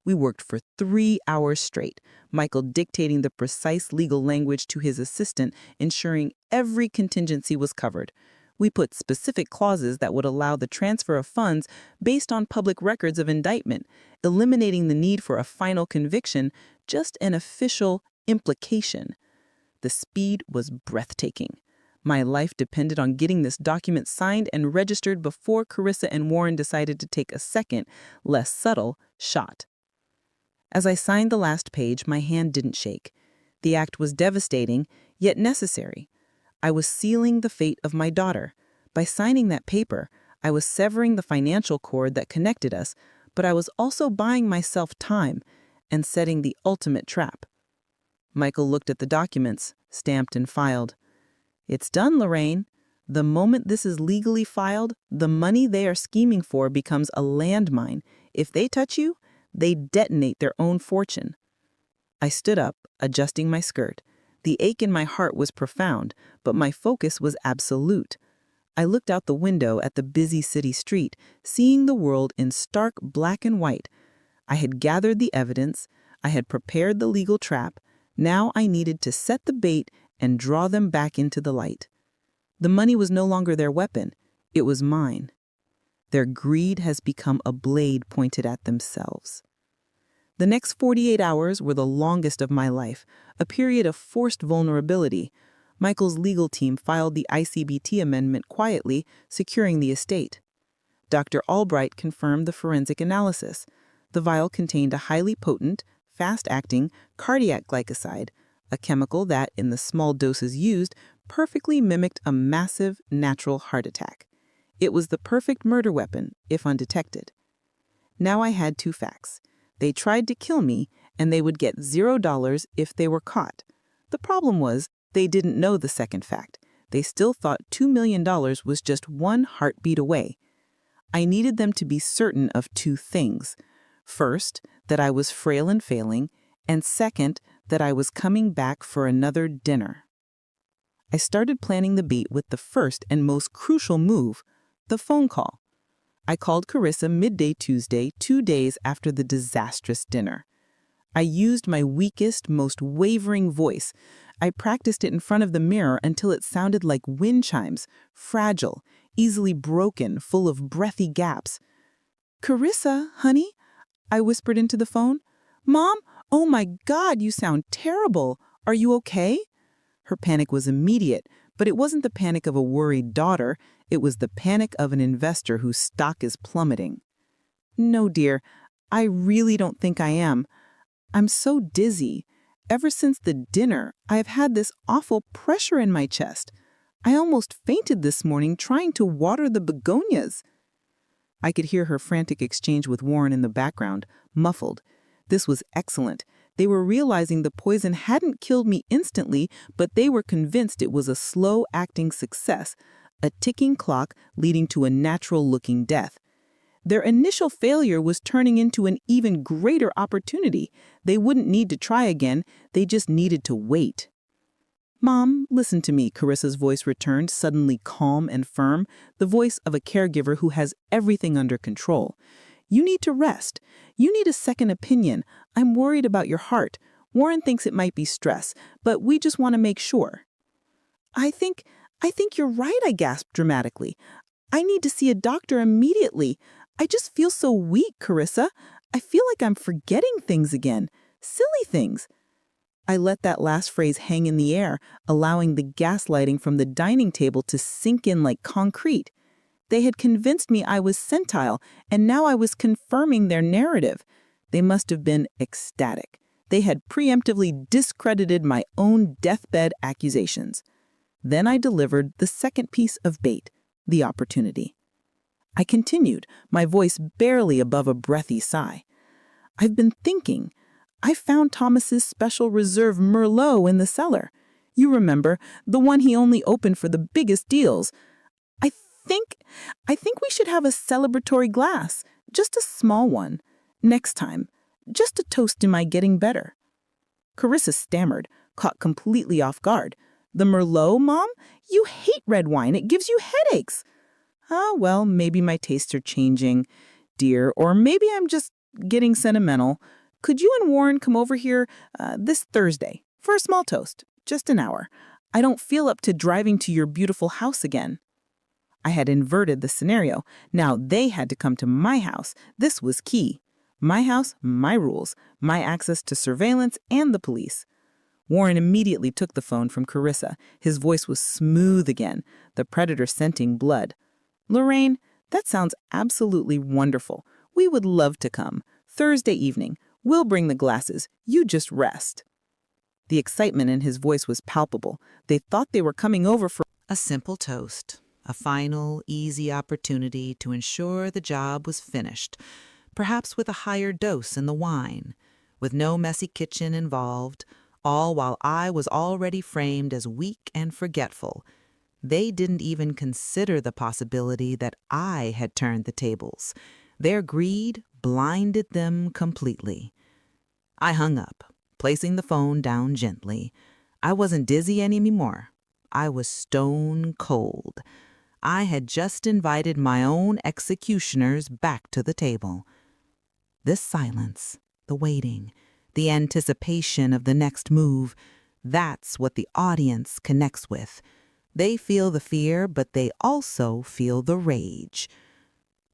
S3: We worked for 3 hours straight, Michael dictating the precise legal language to his assistant, ensuring every contingency was covered. We put specific clauses that would allow the transfer of funds based on public records of indictment, eliminating the need for a final conviction, just an official implication. The speed was breathtaking. My life depended on getting this document signed and registered before Carissa and Warren decided to take a second, less subtle, shot. As I signed the last page, my hand didn't shake. The act was devastating, yet necessary. I was sealing the fate of my daughter. By signing that paper, I was severing the financial cord that connected us, but I was also buying myself time and setting the ultimate trap. Michael looked at the documents, stamped and filed. "It's done, Lorraine. The moment this is legally filed, the money they are scheming for becomes a landmine. If they touch you, they detonate their own fortune." I stood up, adjusting my skirt. The ache in my heart was profound, but my focus was absolute. I looked out the window at the busy city street, seeing the world in stark black and white. I had gathered the evidence, I had prepared the legal trap. Now I needed to set the bait and draw them back into the light. The money was no longer their weapon, it was mine. Their greed has become a blade pointed at themselves. The next 48 hours were the longest of my life, a period of forced vulnerability. Michael's legal team filed the ICBT amendment quietly, securing the estate. Dr. Albright confirmed the forensic analysis. The vial contained a highly potent, fast-acting cardiac glycoside, a chemical that, in the small doses used, perfectly mimicked a massive natural heart attack. It was the perfect murder weapon, if undetected. Now I had 2 facts. They tried to kill me, and they would get $0 if they were caught. The problem was, they didn't know the second fact. They still thought $2 million was just one heartbeat away. I needed them to be certain of 2 things. First, that I was frail and failing, and second, that I was coming back for another dinner. I started planning the beat with the first and most crucial move, the phone call. I called Carissa midday Tuesday, 2 days after the disastrous dinner. I used my weakest, most wavering voice. I practiced it in front of the mirror until it sounded like wind chimes, fragile, easily broken, full of breathy gaps. "Carissa, honey?" I whispered into the phone. "Mom, oh my God, you sound terrible. Are you okay?" Her panic was immediate, but it wasn't the panic of a worried daughter. It was the panic of an investor whose stock is plummeting. "No, dear, I really don't think I am. I'm so dizzy. Ever since the dinner, I have had this awful pressure in my chest. I almost fainted this morning trying to water the begonias." I could hear her frantic exchange with Warren in the background, muffled. This was excellent. They were realizing the poison hadn't killed me instantly, but they were convinced it was a slow-acting success, a ticking clock leading to a natural-looking death. Their initial failure was turning into an even greater opportunity. They wouldn't need to try again, they just needed to wait. "Mom, listen to me," Carissa's voice returned, suddenly calm and firm, the voice of a caregiver who has everything under control. "You need to rest. You need a second opinion. I'm worried about your heart. Warren thinks it might be stress, but we just want to make sure." I think you're right," I gasped dramatically. "I need to see a doctor immediately. I just feel so weak, Carissa. I feel like I'm forgetting things again. Silly things." I let that last phrase hang in the air, allowing the gaslighting from the dining table to sink in like concrete. They had convinced me I was sentile, and now I was confirming their narrative. They must have been ecstatic. They had preemptively discredited my own deathbed accusations. Then I delivered the second piece of bait, the opportunity. I continued, my voice barely above a breathy sigh. "I've been thinking. I found Thomas's special reserve Merlot in the cellar. You remember, the one he only opened for the biggest deals. I think we should have a celebratory glass. Just a small one. Next time. Just a toast to my getting better. Carissa stammered, caught completely off guard. The Merlot, Mom? You hate red wine. It gives you headaches. Ah, well, maybe my tastes are changing, dear, or maybe I'm just getting sentimental. Could you and Warren come over here this Thursday for a small toast? Just an hour. I don't feel up to driving to your beautiful house again. I had inverted the scenario. Now they had to come to my house. This was key. My house, my rules, my access to surveillance and the police. Warren immediately took the phone from Carissa. His voice was smooth again, the predator scenting blood. Lorraine, that sounds absolutely wonderful. We would love to come. Thursday evening. We'll bring the glasses. You just rest. The excitement in his voice was palpable. They thought they were coming over for
S2: A simple toast, a final, easy opportunity to ensure the job was finished, perhaps with a higher dose in the wine, with no messy kitchen involved, all while I was already framed as weak and forgetful. They didn't even consider the possibility that I had turned the tables. Their greed blinded them completely. I hung up, placing the phone down gently. I wasn't dizzy anymore. I was stone cold. I had just invited my own executioners back to the table. This silence, the waiting, the anticipation of the next move, that's what the audience connects with. They feel the fear, but they also feel the rage.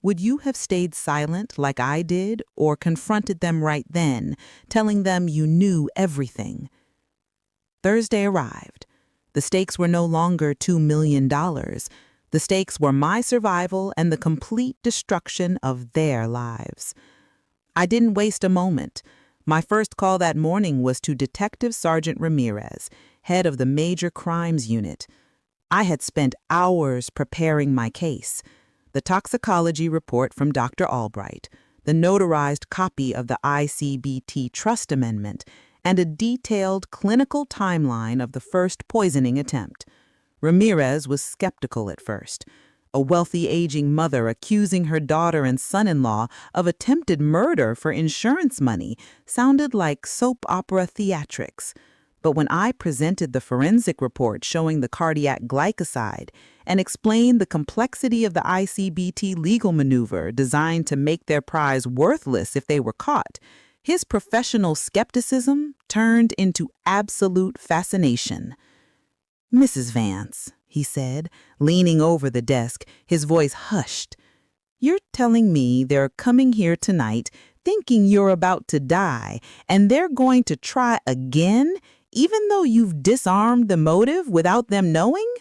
S2: Would you have stayed silent like I did, or confronted them right then, telling them you knew everything? Thursday arrived. The stakes were no longer $2 million. The stakes were my survival and the complete destruction of their lives. I didn't waste a moment. My first call that morning was to Detective Sergeant Ramirez, head of the Major Crimes Unit. I had spent hours preparing my case. The toxicology report from Dr. Albright, the notarized copy of the ICBT Trust Amendment, and a detailed clinical timeline of the first poisoning attempt. Ramirez was skeptical at first. A wealthy aging mother accusing her daughter and son-in-law of attempted murder for insurance money sounded like soap opera theatrics. But when I presented the forensic report showing the cardiac glycoside and explained the complexity of the ICBT legal maneuver designed to make their prize worthless if they were caught, his professional skepticism turned into absolute fascination. "Mrs. Vance," he said, leaning over the desk, his voice hushed, "you're telling me they're coming here tonight thinking you're about to die, and they're going to try again, even though you've disarmed the motive without them knowing?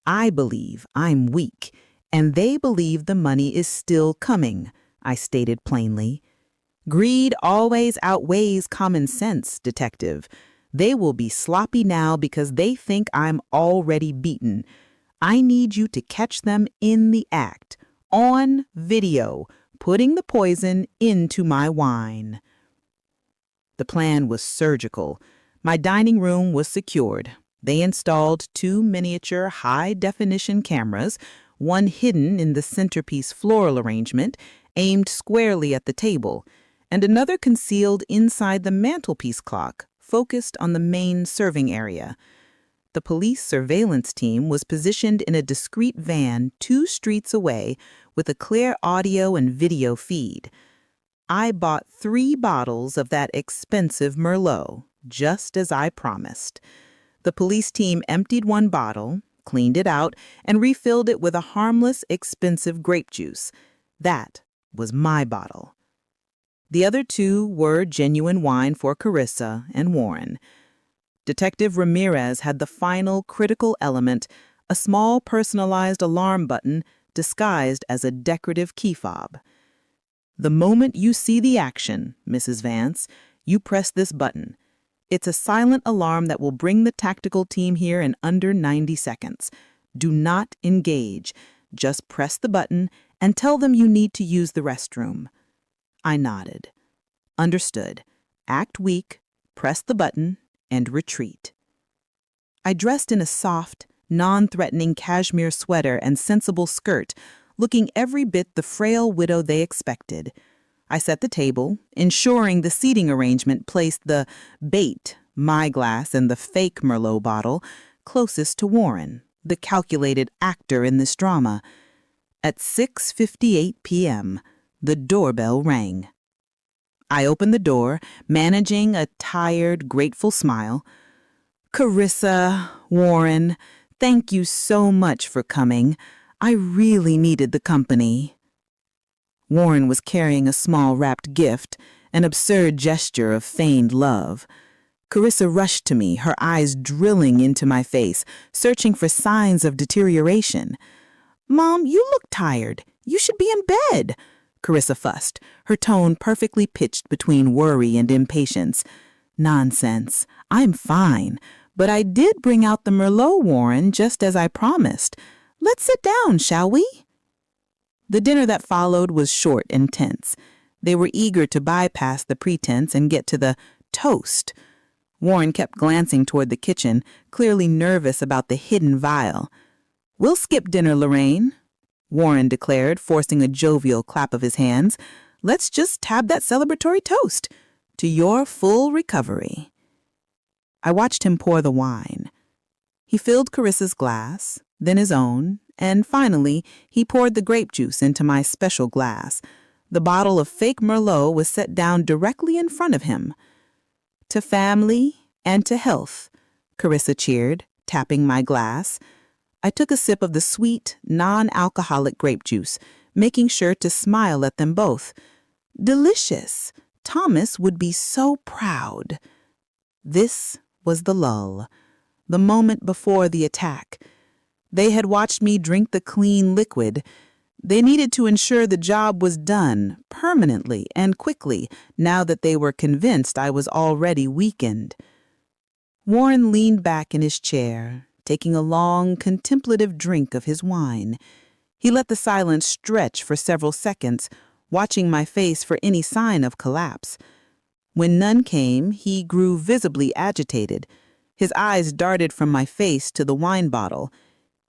S2: I believe I'm weak, and they believe the money is still coming," I stated plainly. "Greed always outweighs common sense, Detective. They will be sloppy now because they think I'm already beaten. I need you to catch them in the act, on video, putting the poison into my wine." The plan was surgical. My dining room was secured. They installed 2 miniature high-definition cameras, one hidden in the centerpiece floral arrangement, aimed squarely at the table, and another concealed inside the mantelpiece clock, focused on the main serving area. The police surveillance team was positioned in a discreet van 2 streets away with a clear audio and video feed. I bought 3 bottles of that expensive Merlot, just as I promised. The police team emptied 1 bottle, cleaned it out, and refilled it with a harmless, expensive grape juice. That was my bottle. The other 2 were genuine wine for Carissa and Warren. Detective Ramirez had the final critical element, a small personalized alarm button disguised as a decorative key fob. "The moment you see the action, Mrs. Vance, you press this button. It's a silent alarm that will bring the tactical team here in under 90 seconds. Do not engage. Just press the button and tell them you need to use the restroom." I nodded. "Understood. Act weak, press the button, and retreat." I dressed in a soft, non-threatening cashmere sweater and sensible skirt,
S3: looking every bit the frail widow they expected. I set the table, ensuring the seating arrangement placed the bait, my glass, and the fake Merlot bottle closest to Warren, the calculated actor in this drama. At 6:58 p.m., the doorbell rang. I opened the door, managing a tired, grateful smile. "Carissa, Warren, thank you so much for coming. I really needed the company." Warren was carrying a small wrapped gift, an absurd gesture of feigned love. Carissa rushed to me, her eyes drilling into my face, searching for signs of deterioration. "Mom, you look tired. You should be in bed," Carissa fussed, her tone perfectly pitched between worry and impatience. "Nonsense. I'm fine. But I did bring out the Merlot, Warren, just as I promised. Let's sit down, shall we?" The dinner that followed was short and tense. They were eager to bypass the pretense and get to the toast. Warren kept glancing toward the kitchen, clearly nervous about the hidden vial. "We'll skip dinner, Lorraine," Warren declared, forcing a jovial clap of his hands. "Let's just have that celebratory toast. To your full recovery." I watched him pour the wine. He filled Carissa's glass, then his own, and finally he poured the grape juice into my special glass. The bottle of fake Merlot was set down directly in front of him. "To family and to health," Carissa cheered, tapping my glass. I took a sip of the sweet, non-alcoholic grape juice, making sure to smile at them both. "Delicious. Thomas would be so proud." This was the lull, the moment before the attack. They had watched me drink the clean liquid. They needed to ensure the job was done permanently and quickly now that they were convinced I was already weakened. Warren leaned back in his chair, taking a long, contemplative drink of his wine. He let the silence stretch for several seconds, watching my face for any sign of collapse. When none came, he grew visibly agitated. His eyes darted from my face to the wine bottle.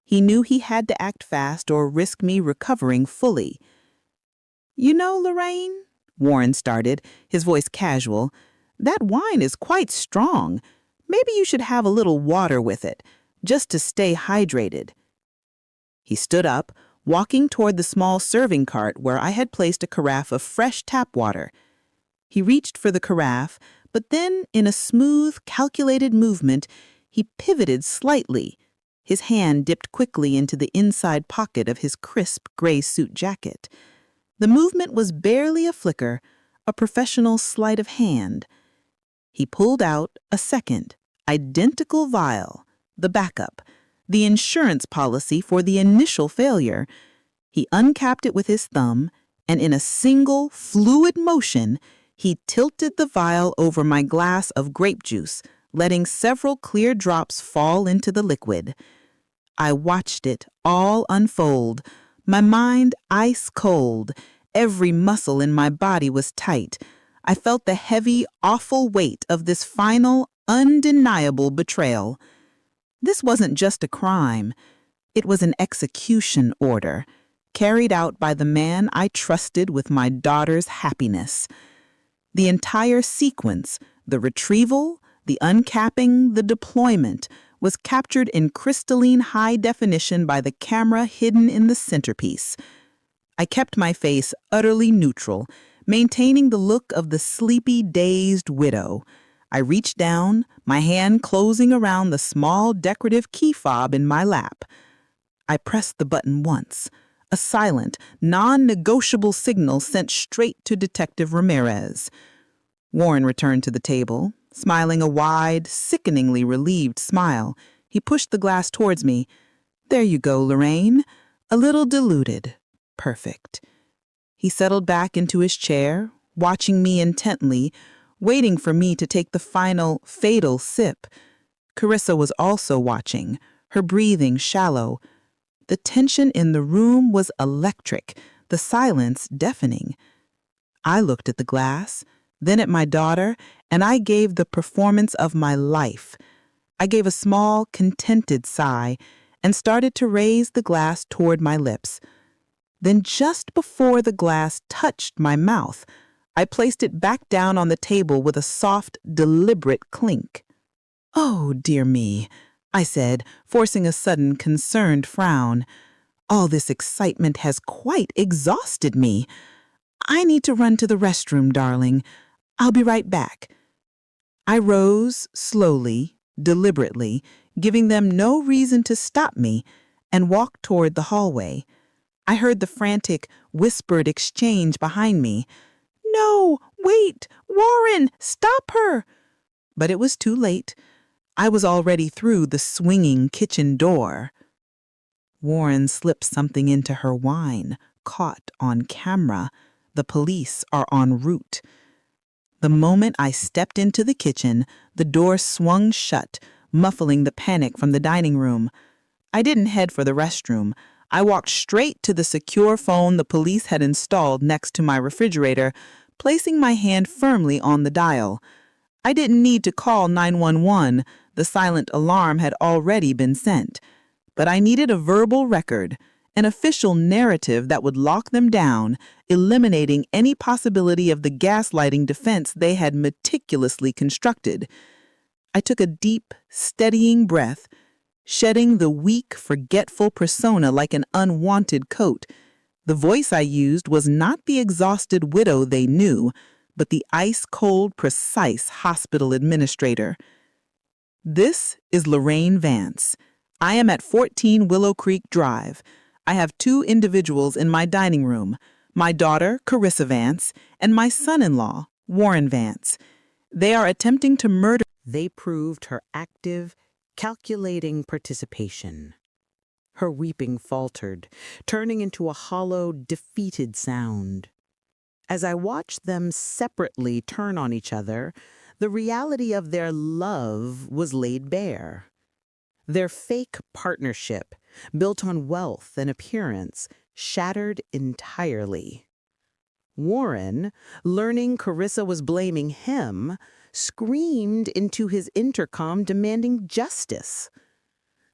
S3: He knew he had to act fast or risk me recovering fully. "You know, Lorraine," Warren started, his voice casual, "that wine is quite strong. Maybe you should have a little water with it, just to stay hydrated." He stood up, walking toward the small serving cart where I had placed a carafe of fresh tap water. He reached for the carafe, but then, in a smooth, calculated movement, he pivoted slightly. His hand dipped quickly into the inside pocket of his crisp gray suit jacket. The movement was barely a flicker, a professional sleight of hand. He pulled out a second, identical vial, the backup, the insurance policy for the initial failure. He uncapped it with his thumb, and in a single, fluid motion, he tilted the vial over my glass of grape juice, letting several clear drops fall into the liquid. I watched it all unfold, my mind ice cold. Every muscle in my body was tight. I felt the heavy, awful weight of this final, undeniable betrayal. This wasn't just a crime. It was an execution order, carried out by the man I trusted with my daughter's happiness. The entire sequence, the retrieval, the uncapping, the deployment, was captured in crystalline high definition by the camera hidden in the centerpiece. I kept my face utterly neutral, maintaining the look of the sleepy, dazed widow. I reached down, my hand closing around the small decorative key fob in my lap. I pressed the button once, a silent, non-negotiable signal sent straight to Detective Ramirez. Warren returned to the table, smiling a wide, sickeningly relieved smile. He pushed the glass towards me. "There you go, Lorraine. A little diluted. Perfect." He settled back into his chair, watching me intently, waiting for me to take the final, fatal sip. Carissa was also watching, her breathing shallow. The tension in the room was electric, the silence deafening. I looked at the glass, then at my daughter, and I gave the performance of my life. I gave a small, contented sigh and started to raise the glass toward my lips. Then just before the glass touched my mouth, I placed it back down on the table with a soft, deliberate clink. "Oh, dear me," I said, forcing a sudden, concerned frown. "All this excitement has quite exhausted me. I need to run to the restroom, darling. I'll be right back." I rose slowly, deliberately, giving them no reason to stop me, and walked toward the hallway. I heard the frantic, whispered exchange behind me. "No, wait, Warren, stop her!" But it was too late. I was already through the swinging kitchen door. Warren slipped something into her wine, caught on camera. The police are en route. The moment I stepped into the kitchen, the door swung shut, muffling the panic from the dining room. I didn't head for the restroom. I walked straight to the secure phone the police had installed next to my refrigerator, placing my hand firmly on the dial. I didn't need to call 911. The silent alarm had already been sent. But I needed a verbal record, an official narrative that would lock them down, eliminating any possibility of the gaslighting defense they had meticulously constructed. I took a deep, steadying breath, shedding the weak, forgetful persona like an unwanted coat. The voice I used was not the exhausted widow they knew, but the ice-cold, precise hospital administrator. "This is Lorraine Vance. I am at 14 Willow Creek Drive. I have 2 individuals in my dining room, my daughter, Carissa Vance, and my son-in-law, Warren Vance. They are attempting to murder."
S1: They proved her active, calculating participation. Her weeping faltered, turning into a hollow, defeated sound. As I watched them separately turn on each other, the reality of their love was laid bare. Their fake partnership, built on wealth and appearance, shattered entirely. Warren, learning Carissa was blaming him, screamed into his intercom demanding justice.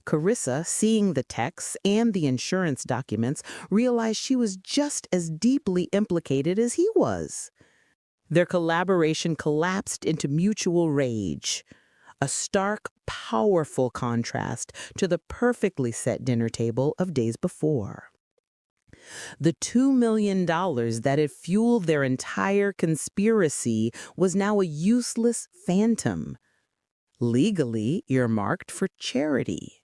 S1: Carissa, seeing the texts and the insurance documents, realized she was just as deeply implicated as he was. Their collaboration collapsed into mutual rage, a stark, powerful contrast to the perfectly set dinner table of days before. The $2 million that had fueled their entire conspiracy was now a useless phantom, legally earmarked for charity.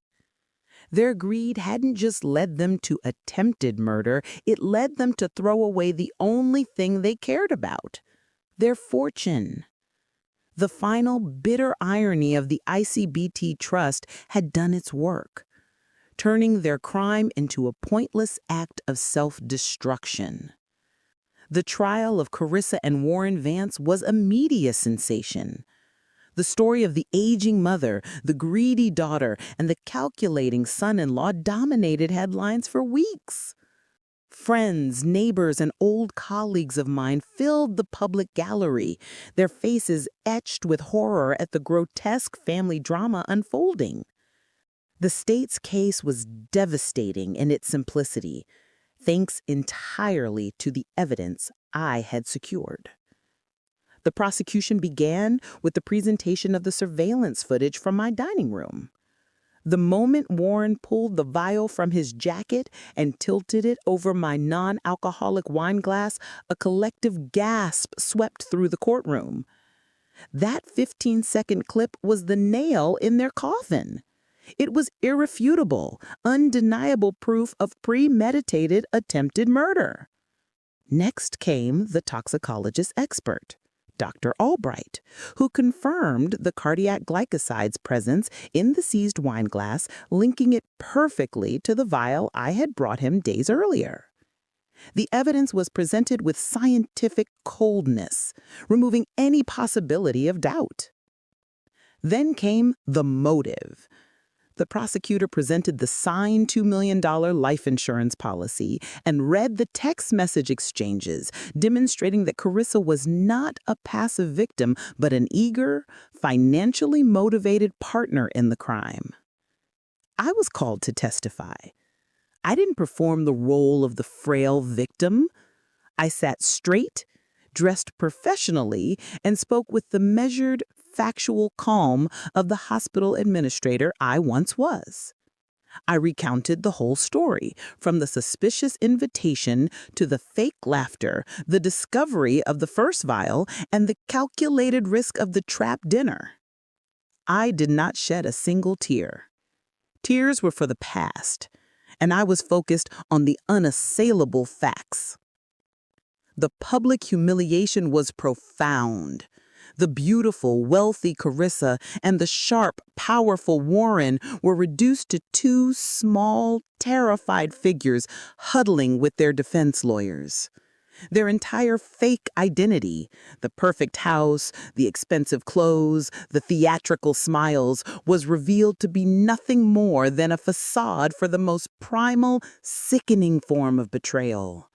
S1: Their greed hadn't just led them to attempted murder, it led them to throw away the only thing they cared about, their fortune. The final bitter irony of the ICBT trust had done its work, turning their crime into a pointless act of self-destruction. The trial of Carissa and Warren Vance was a media sensation. The story of the aging mother, the greedy daughter, and the calculating son-in-law dominated headlines for weeks. Friends, neighbors, and old colleagues of mine filled the public gallery, their faces etched with horror at the grotesque family drama unfolding. The state's case was devastating in its simplicity, thanks entirely to the evidence I had secured. The prosecution began with the presentation of the surveillance footage from my dining room. The moment Warren pulled the vial from his jacket and tilted it over my non-alcoholic wine glass, a collective gasp swept through the courtroom. That 15-second clip was the nail in their coffin. It was irrefutable, undeniable proof of premeditated attempted murder. Next came the toxicologist expert, Dr. Albright, who confirmed the cardiac glycoside's presence in the seized wine glass, linking it perfectly to the vial I had brought him days earlier. The evidence was presented with scientific coldness, removing any possibility of doubt. Then came the motive. The prosecutor presented the signed $2 million life insurance policy and read the text message exchanges, demonstrating that Carissa was not a passive victim, but an eager, financially motivated partner in the crime. I was called to testify.
S3: I didn't perform the role of the frail victim. I sat straight, dressed professionally, and spoke with the measured, factual calm of the hospital administrator I once was. I recounted the whole story, from the suspicious invitation to the fake laughter, the discovery of the first vial, and the calculated risk of the trap dinner. I did not shed a single tear. Tears were for the past, and I was focused on the unassailable facts. The public humiliation was profound. The beautiful, wealthy Carissa and the sharp, powerful Warren were reduced to two small, terrified figures huddling with their defense lawyers. Their entire fake identity, the perfect house, the expensive clothes, the theatrical smiles, was revealed to be nothing more than a facade for the most primal, sickening form of betrayal.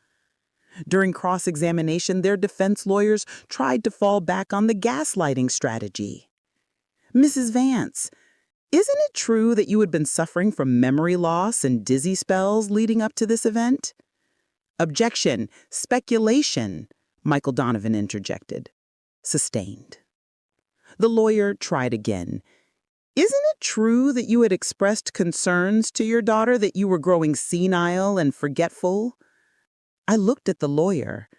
S3: During cross-examination, their defense lawyers tried to fall back on the gaslighting strategy. "Mrs. Vance, isn't it true that you had been suffering from memory loss and dizzy spells leading up to this event?" "Objection, speculation," Michael Donovan interjected. Sustained. The lawyer tried again. "Isn't it true that you had expressed concerns to your daughter that you were growing senile and forgetful?" I looked at the lawyer,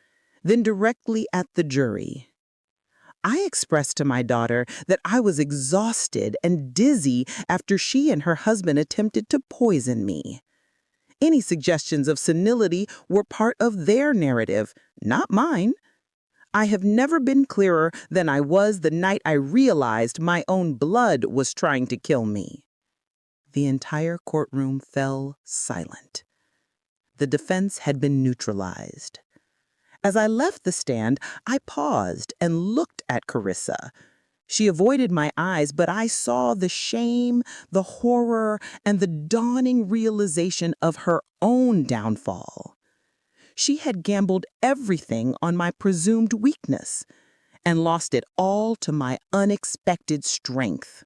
S3: then directly at the jury. I expressed to my daughter that I was exhausted and dizzy after she and her husband attempted to poison me. Any suggestions of senility were part of their narrative, not mine. I have never been clearer than I was the night I realized my own blood was trying to kill me. The entire courtroom fell silent. The defense had been neutralized. As I left the stand, I paused and looked at Carissa. She avoided my eyes, but I saw the shame, the horror, and the dawning realization of her own downfall. She had gambled everything on my presumed weakness and lost it all to my unexpected strength.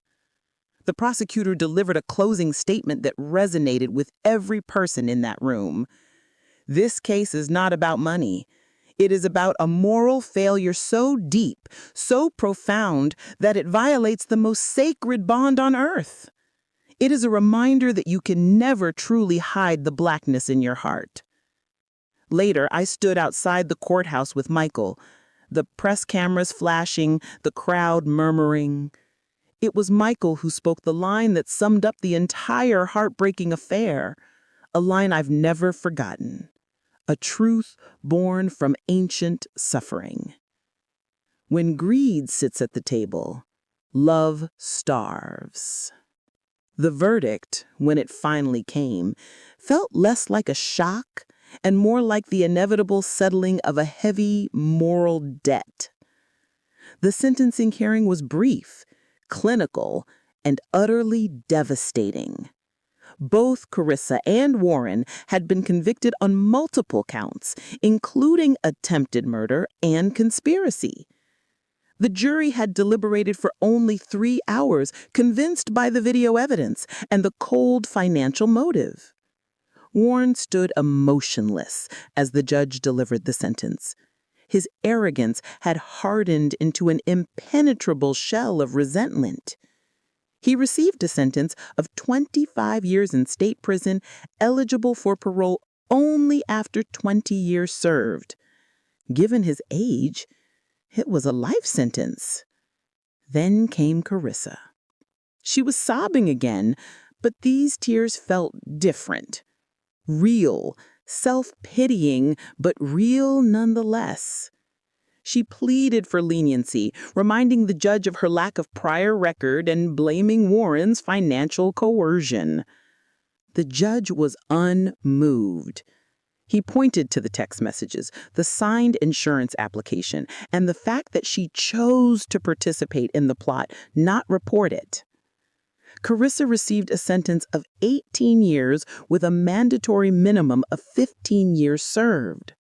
S3: The prosecutor delivered a closing statement that resonated with every person in that room. "This case is not about money. It is about a moral failure so deep, so profound, that it violates the most sacred bond on earth. It is a reminder that you can never truly hide the blackness in your heart." Later, I stood outside the courthouse with Michael, the press cameras flashing, the crowd murmuring. It was Michael who spoke the line that summed up the entire heartbreaking affair, a line I've never forgotten. A truth born from ancient suffering. When greed sits at the table, love starves. The verdict, when it finally came, felt less like a shock and more like the inevitable settling of a heavy moral debt. The sentencing hearing was brief, clinical, and utterly devastating. Both Carissa and Warren had been convicted on multiple counts, including attempted murder and conspiracy. The jury had deliberated for only 3 hours, convinced by the video evidence and the cold financial motive. Warren stood emotionless as the judge delivered the sentence. His arrogance had hardened into an impenetrable shell of resentment. He received a sentence of 25 years in state prison, eligible for parole only after 20 years served. Given his age, it was a life sentence. Then came Carissa. She was sobbing again, but these tears felt different. Real, self-pitying, but real nonetheless. She pleaded for leniency, reminding the judge of her lack of prior record and blaming Warren's financial coercion. The judge was unmoved. He pointed to the text messages, the signed insurance application, and the fact that she chose to participate in the plot, not report it. Carissa received a sentence of 18 years with a mandatory minimum of 15 years served.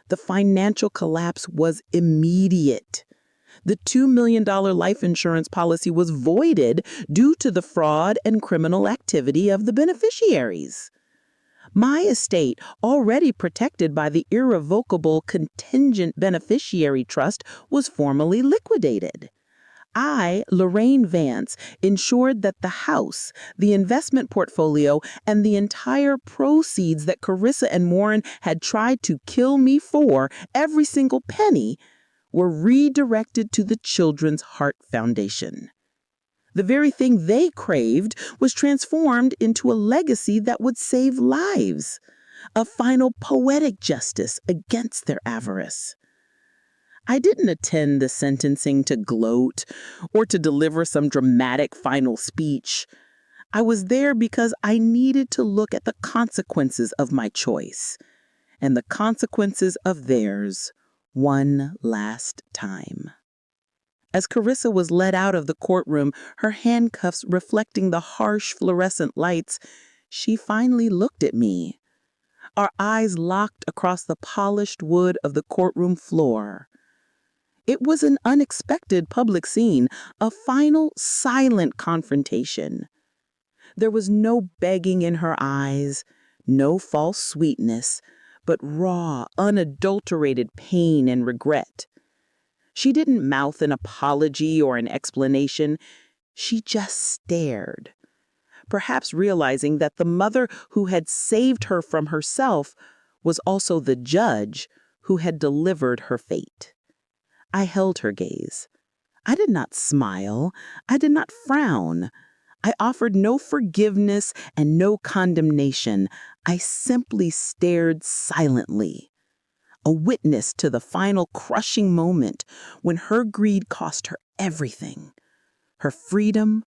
S3: The financial collapse was immediate. The $2 million life insurance policy was voided due to the fraud and criminal activity of the beneficiaries. My estate, already protected by the irrevocable contingent beneficiary trust, was formally liquidated. I, Lorraine Vance, ensured that the house, the investment portfolio, and the entire proceeds that Carissa and Warren had tried to kill me for, every single penny, were redirected to the Children's Heart Foundation. The very thing they craved was transformed into a legacy that would save lives, a final poetic justice against their avarice. I didn't attend the sentencing to gloat or to deliver some dramatic final speech. I was there because I needed to look at the consequences of my choice and the consequences of theirs one last time. As Carissa was led out of the courtroom, her handcuffs reflecting the harsh fluorescent lights, she finally looked at me. Our eyes locked across the polished wood of the courtroom floor. It was an unexpected public scene, a final silent confrontation. There was no begging in her eyes, no false sweetness, but raw, unadulterated pain and regret. She didn't mouth an apology or an explanation. She just stared, perhaps realizing that the mother who had saved her from herself was also the judge who had delivered her fate. I held her gaze. I did not smile. I did not frown. I offered no forgiveness and no condemnation. I simply stared silently, a witness to the final crushing moment when her greed cost her everything: her freedom,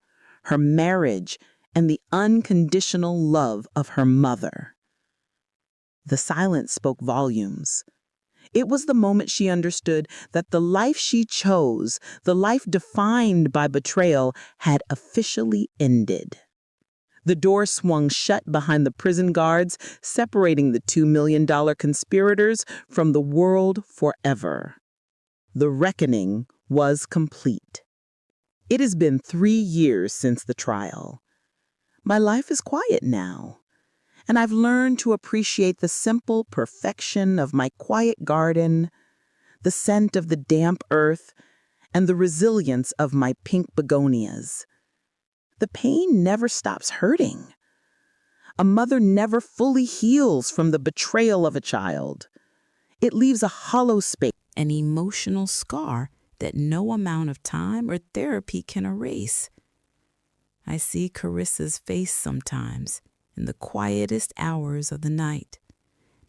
S3: her marriage, and the unconditional love of her mother. The silence spoke volumes. It was the moment she understood that the life she chose, the life defined by betrayal, had officially ended. The door swung shut behind the prison guards, separating the $2 million conspirators from the world forever. The reckoning was complete. It has been 3 years since the trial. My life is quiet now, and I've learned to appreciate the simple perfection of my quiet garden, the scent of the damp earth, and the resilience of my pink begonias. The pain never stops hurting. A mother never fully heals from the betrayal of a child. It leaves a hollow space,
S1: an emotional scar that no amount of time or therapy can erase. I see Carissa's face sometimes in the quietest hours of the night,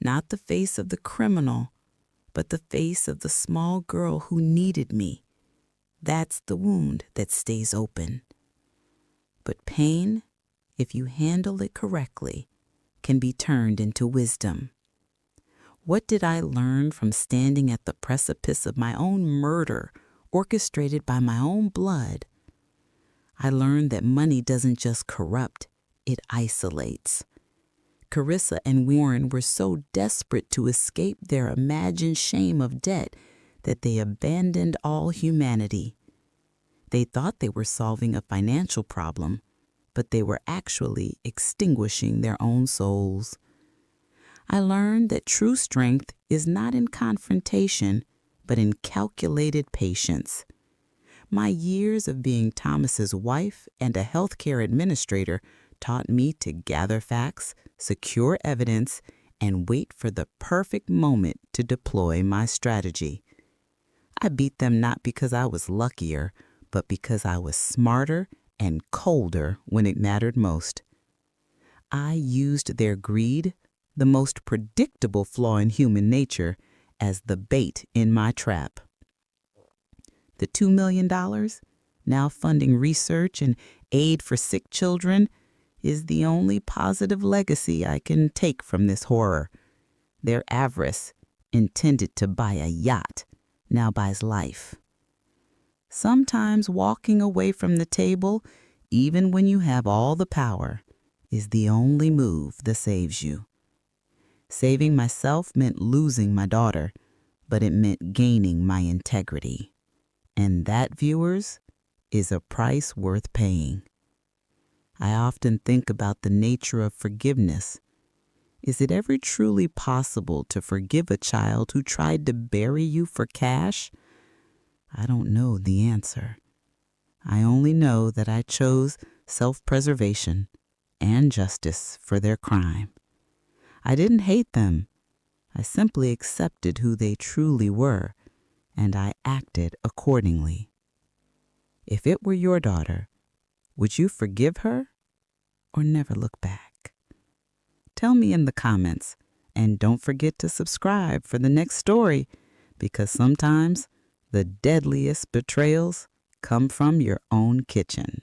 S1: not the face of the criminal, but the face of the small girl who needed me. That's the wound that stays open. But pain, if you handle it correctly, can be turned into wisdom. What did I learn from standing at the precipice of my own murder, orchestrated by my own blood? I learned that money doesn't just corrupt, it isolates. Carissa and Warren were so desperate to escape their imagined shame of debt that they abandoned all humanity. They thought they were solving a financial problem, but they were actually extinguishing their own souls. I learned that true strength is not in confrontation, but in calculated patience. My years of being Thomas's wife and a healthcare administrator taught me to gather facts, secure evidence, and wait for the perfect moment to deploy my strategy. I beat them not because I was luckier, but because I was smarter and colder when it mattered most. I used their greed, the most predictable flaw in human nature, as the bait in my trap. The $2 million, now funding research and aid for sick children, is the only positive legacy I can take from this horror. Their avarice, intended to buy a yacht, now buys life. Sometimes walking away from the table, even when you have all the power, is the only move that saves you. Saving myself meant losing my daughter, but it meant gaining my integrity. And that, viewers, is a price worth paying. I often think about the nature of forgiveness. Is it ever truly possible to forgive a child who tried to bury you for cash? I don't know the answer. I only know that I chose self-preservation and justice for their crime. I didn't hate them. I simply accepted who they truly were, and I acted accordingly. If it were your daughter, would you forgive her or never look back? Tell me in the comments, and don't forget to subscribe for the next story, because sometimes the deadliest betrayals come from your own kitchen.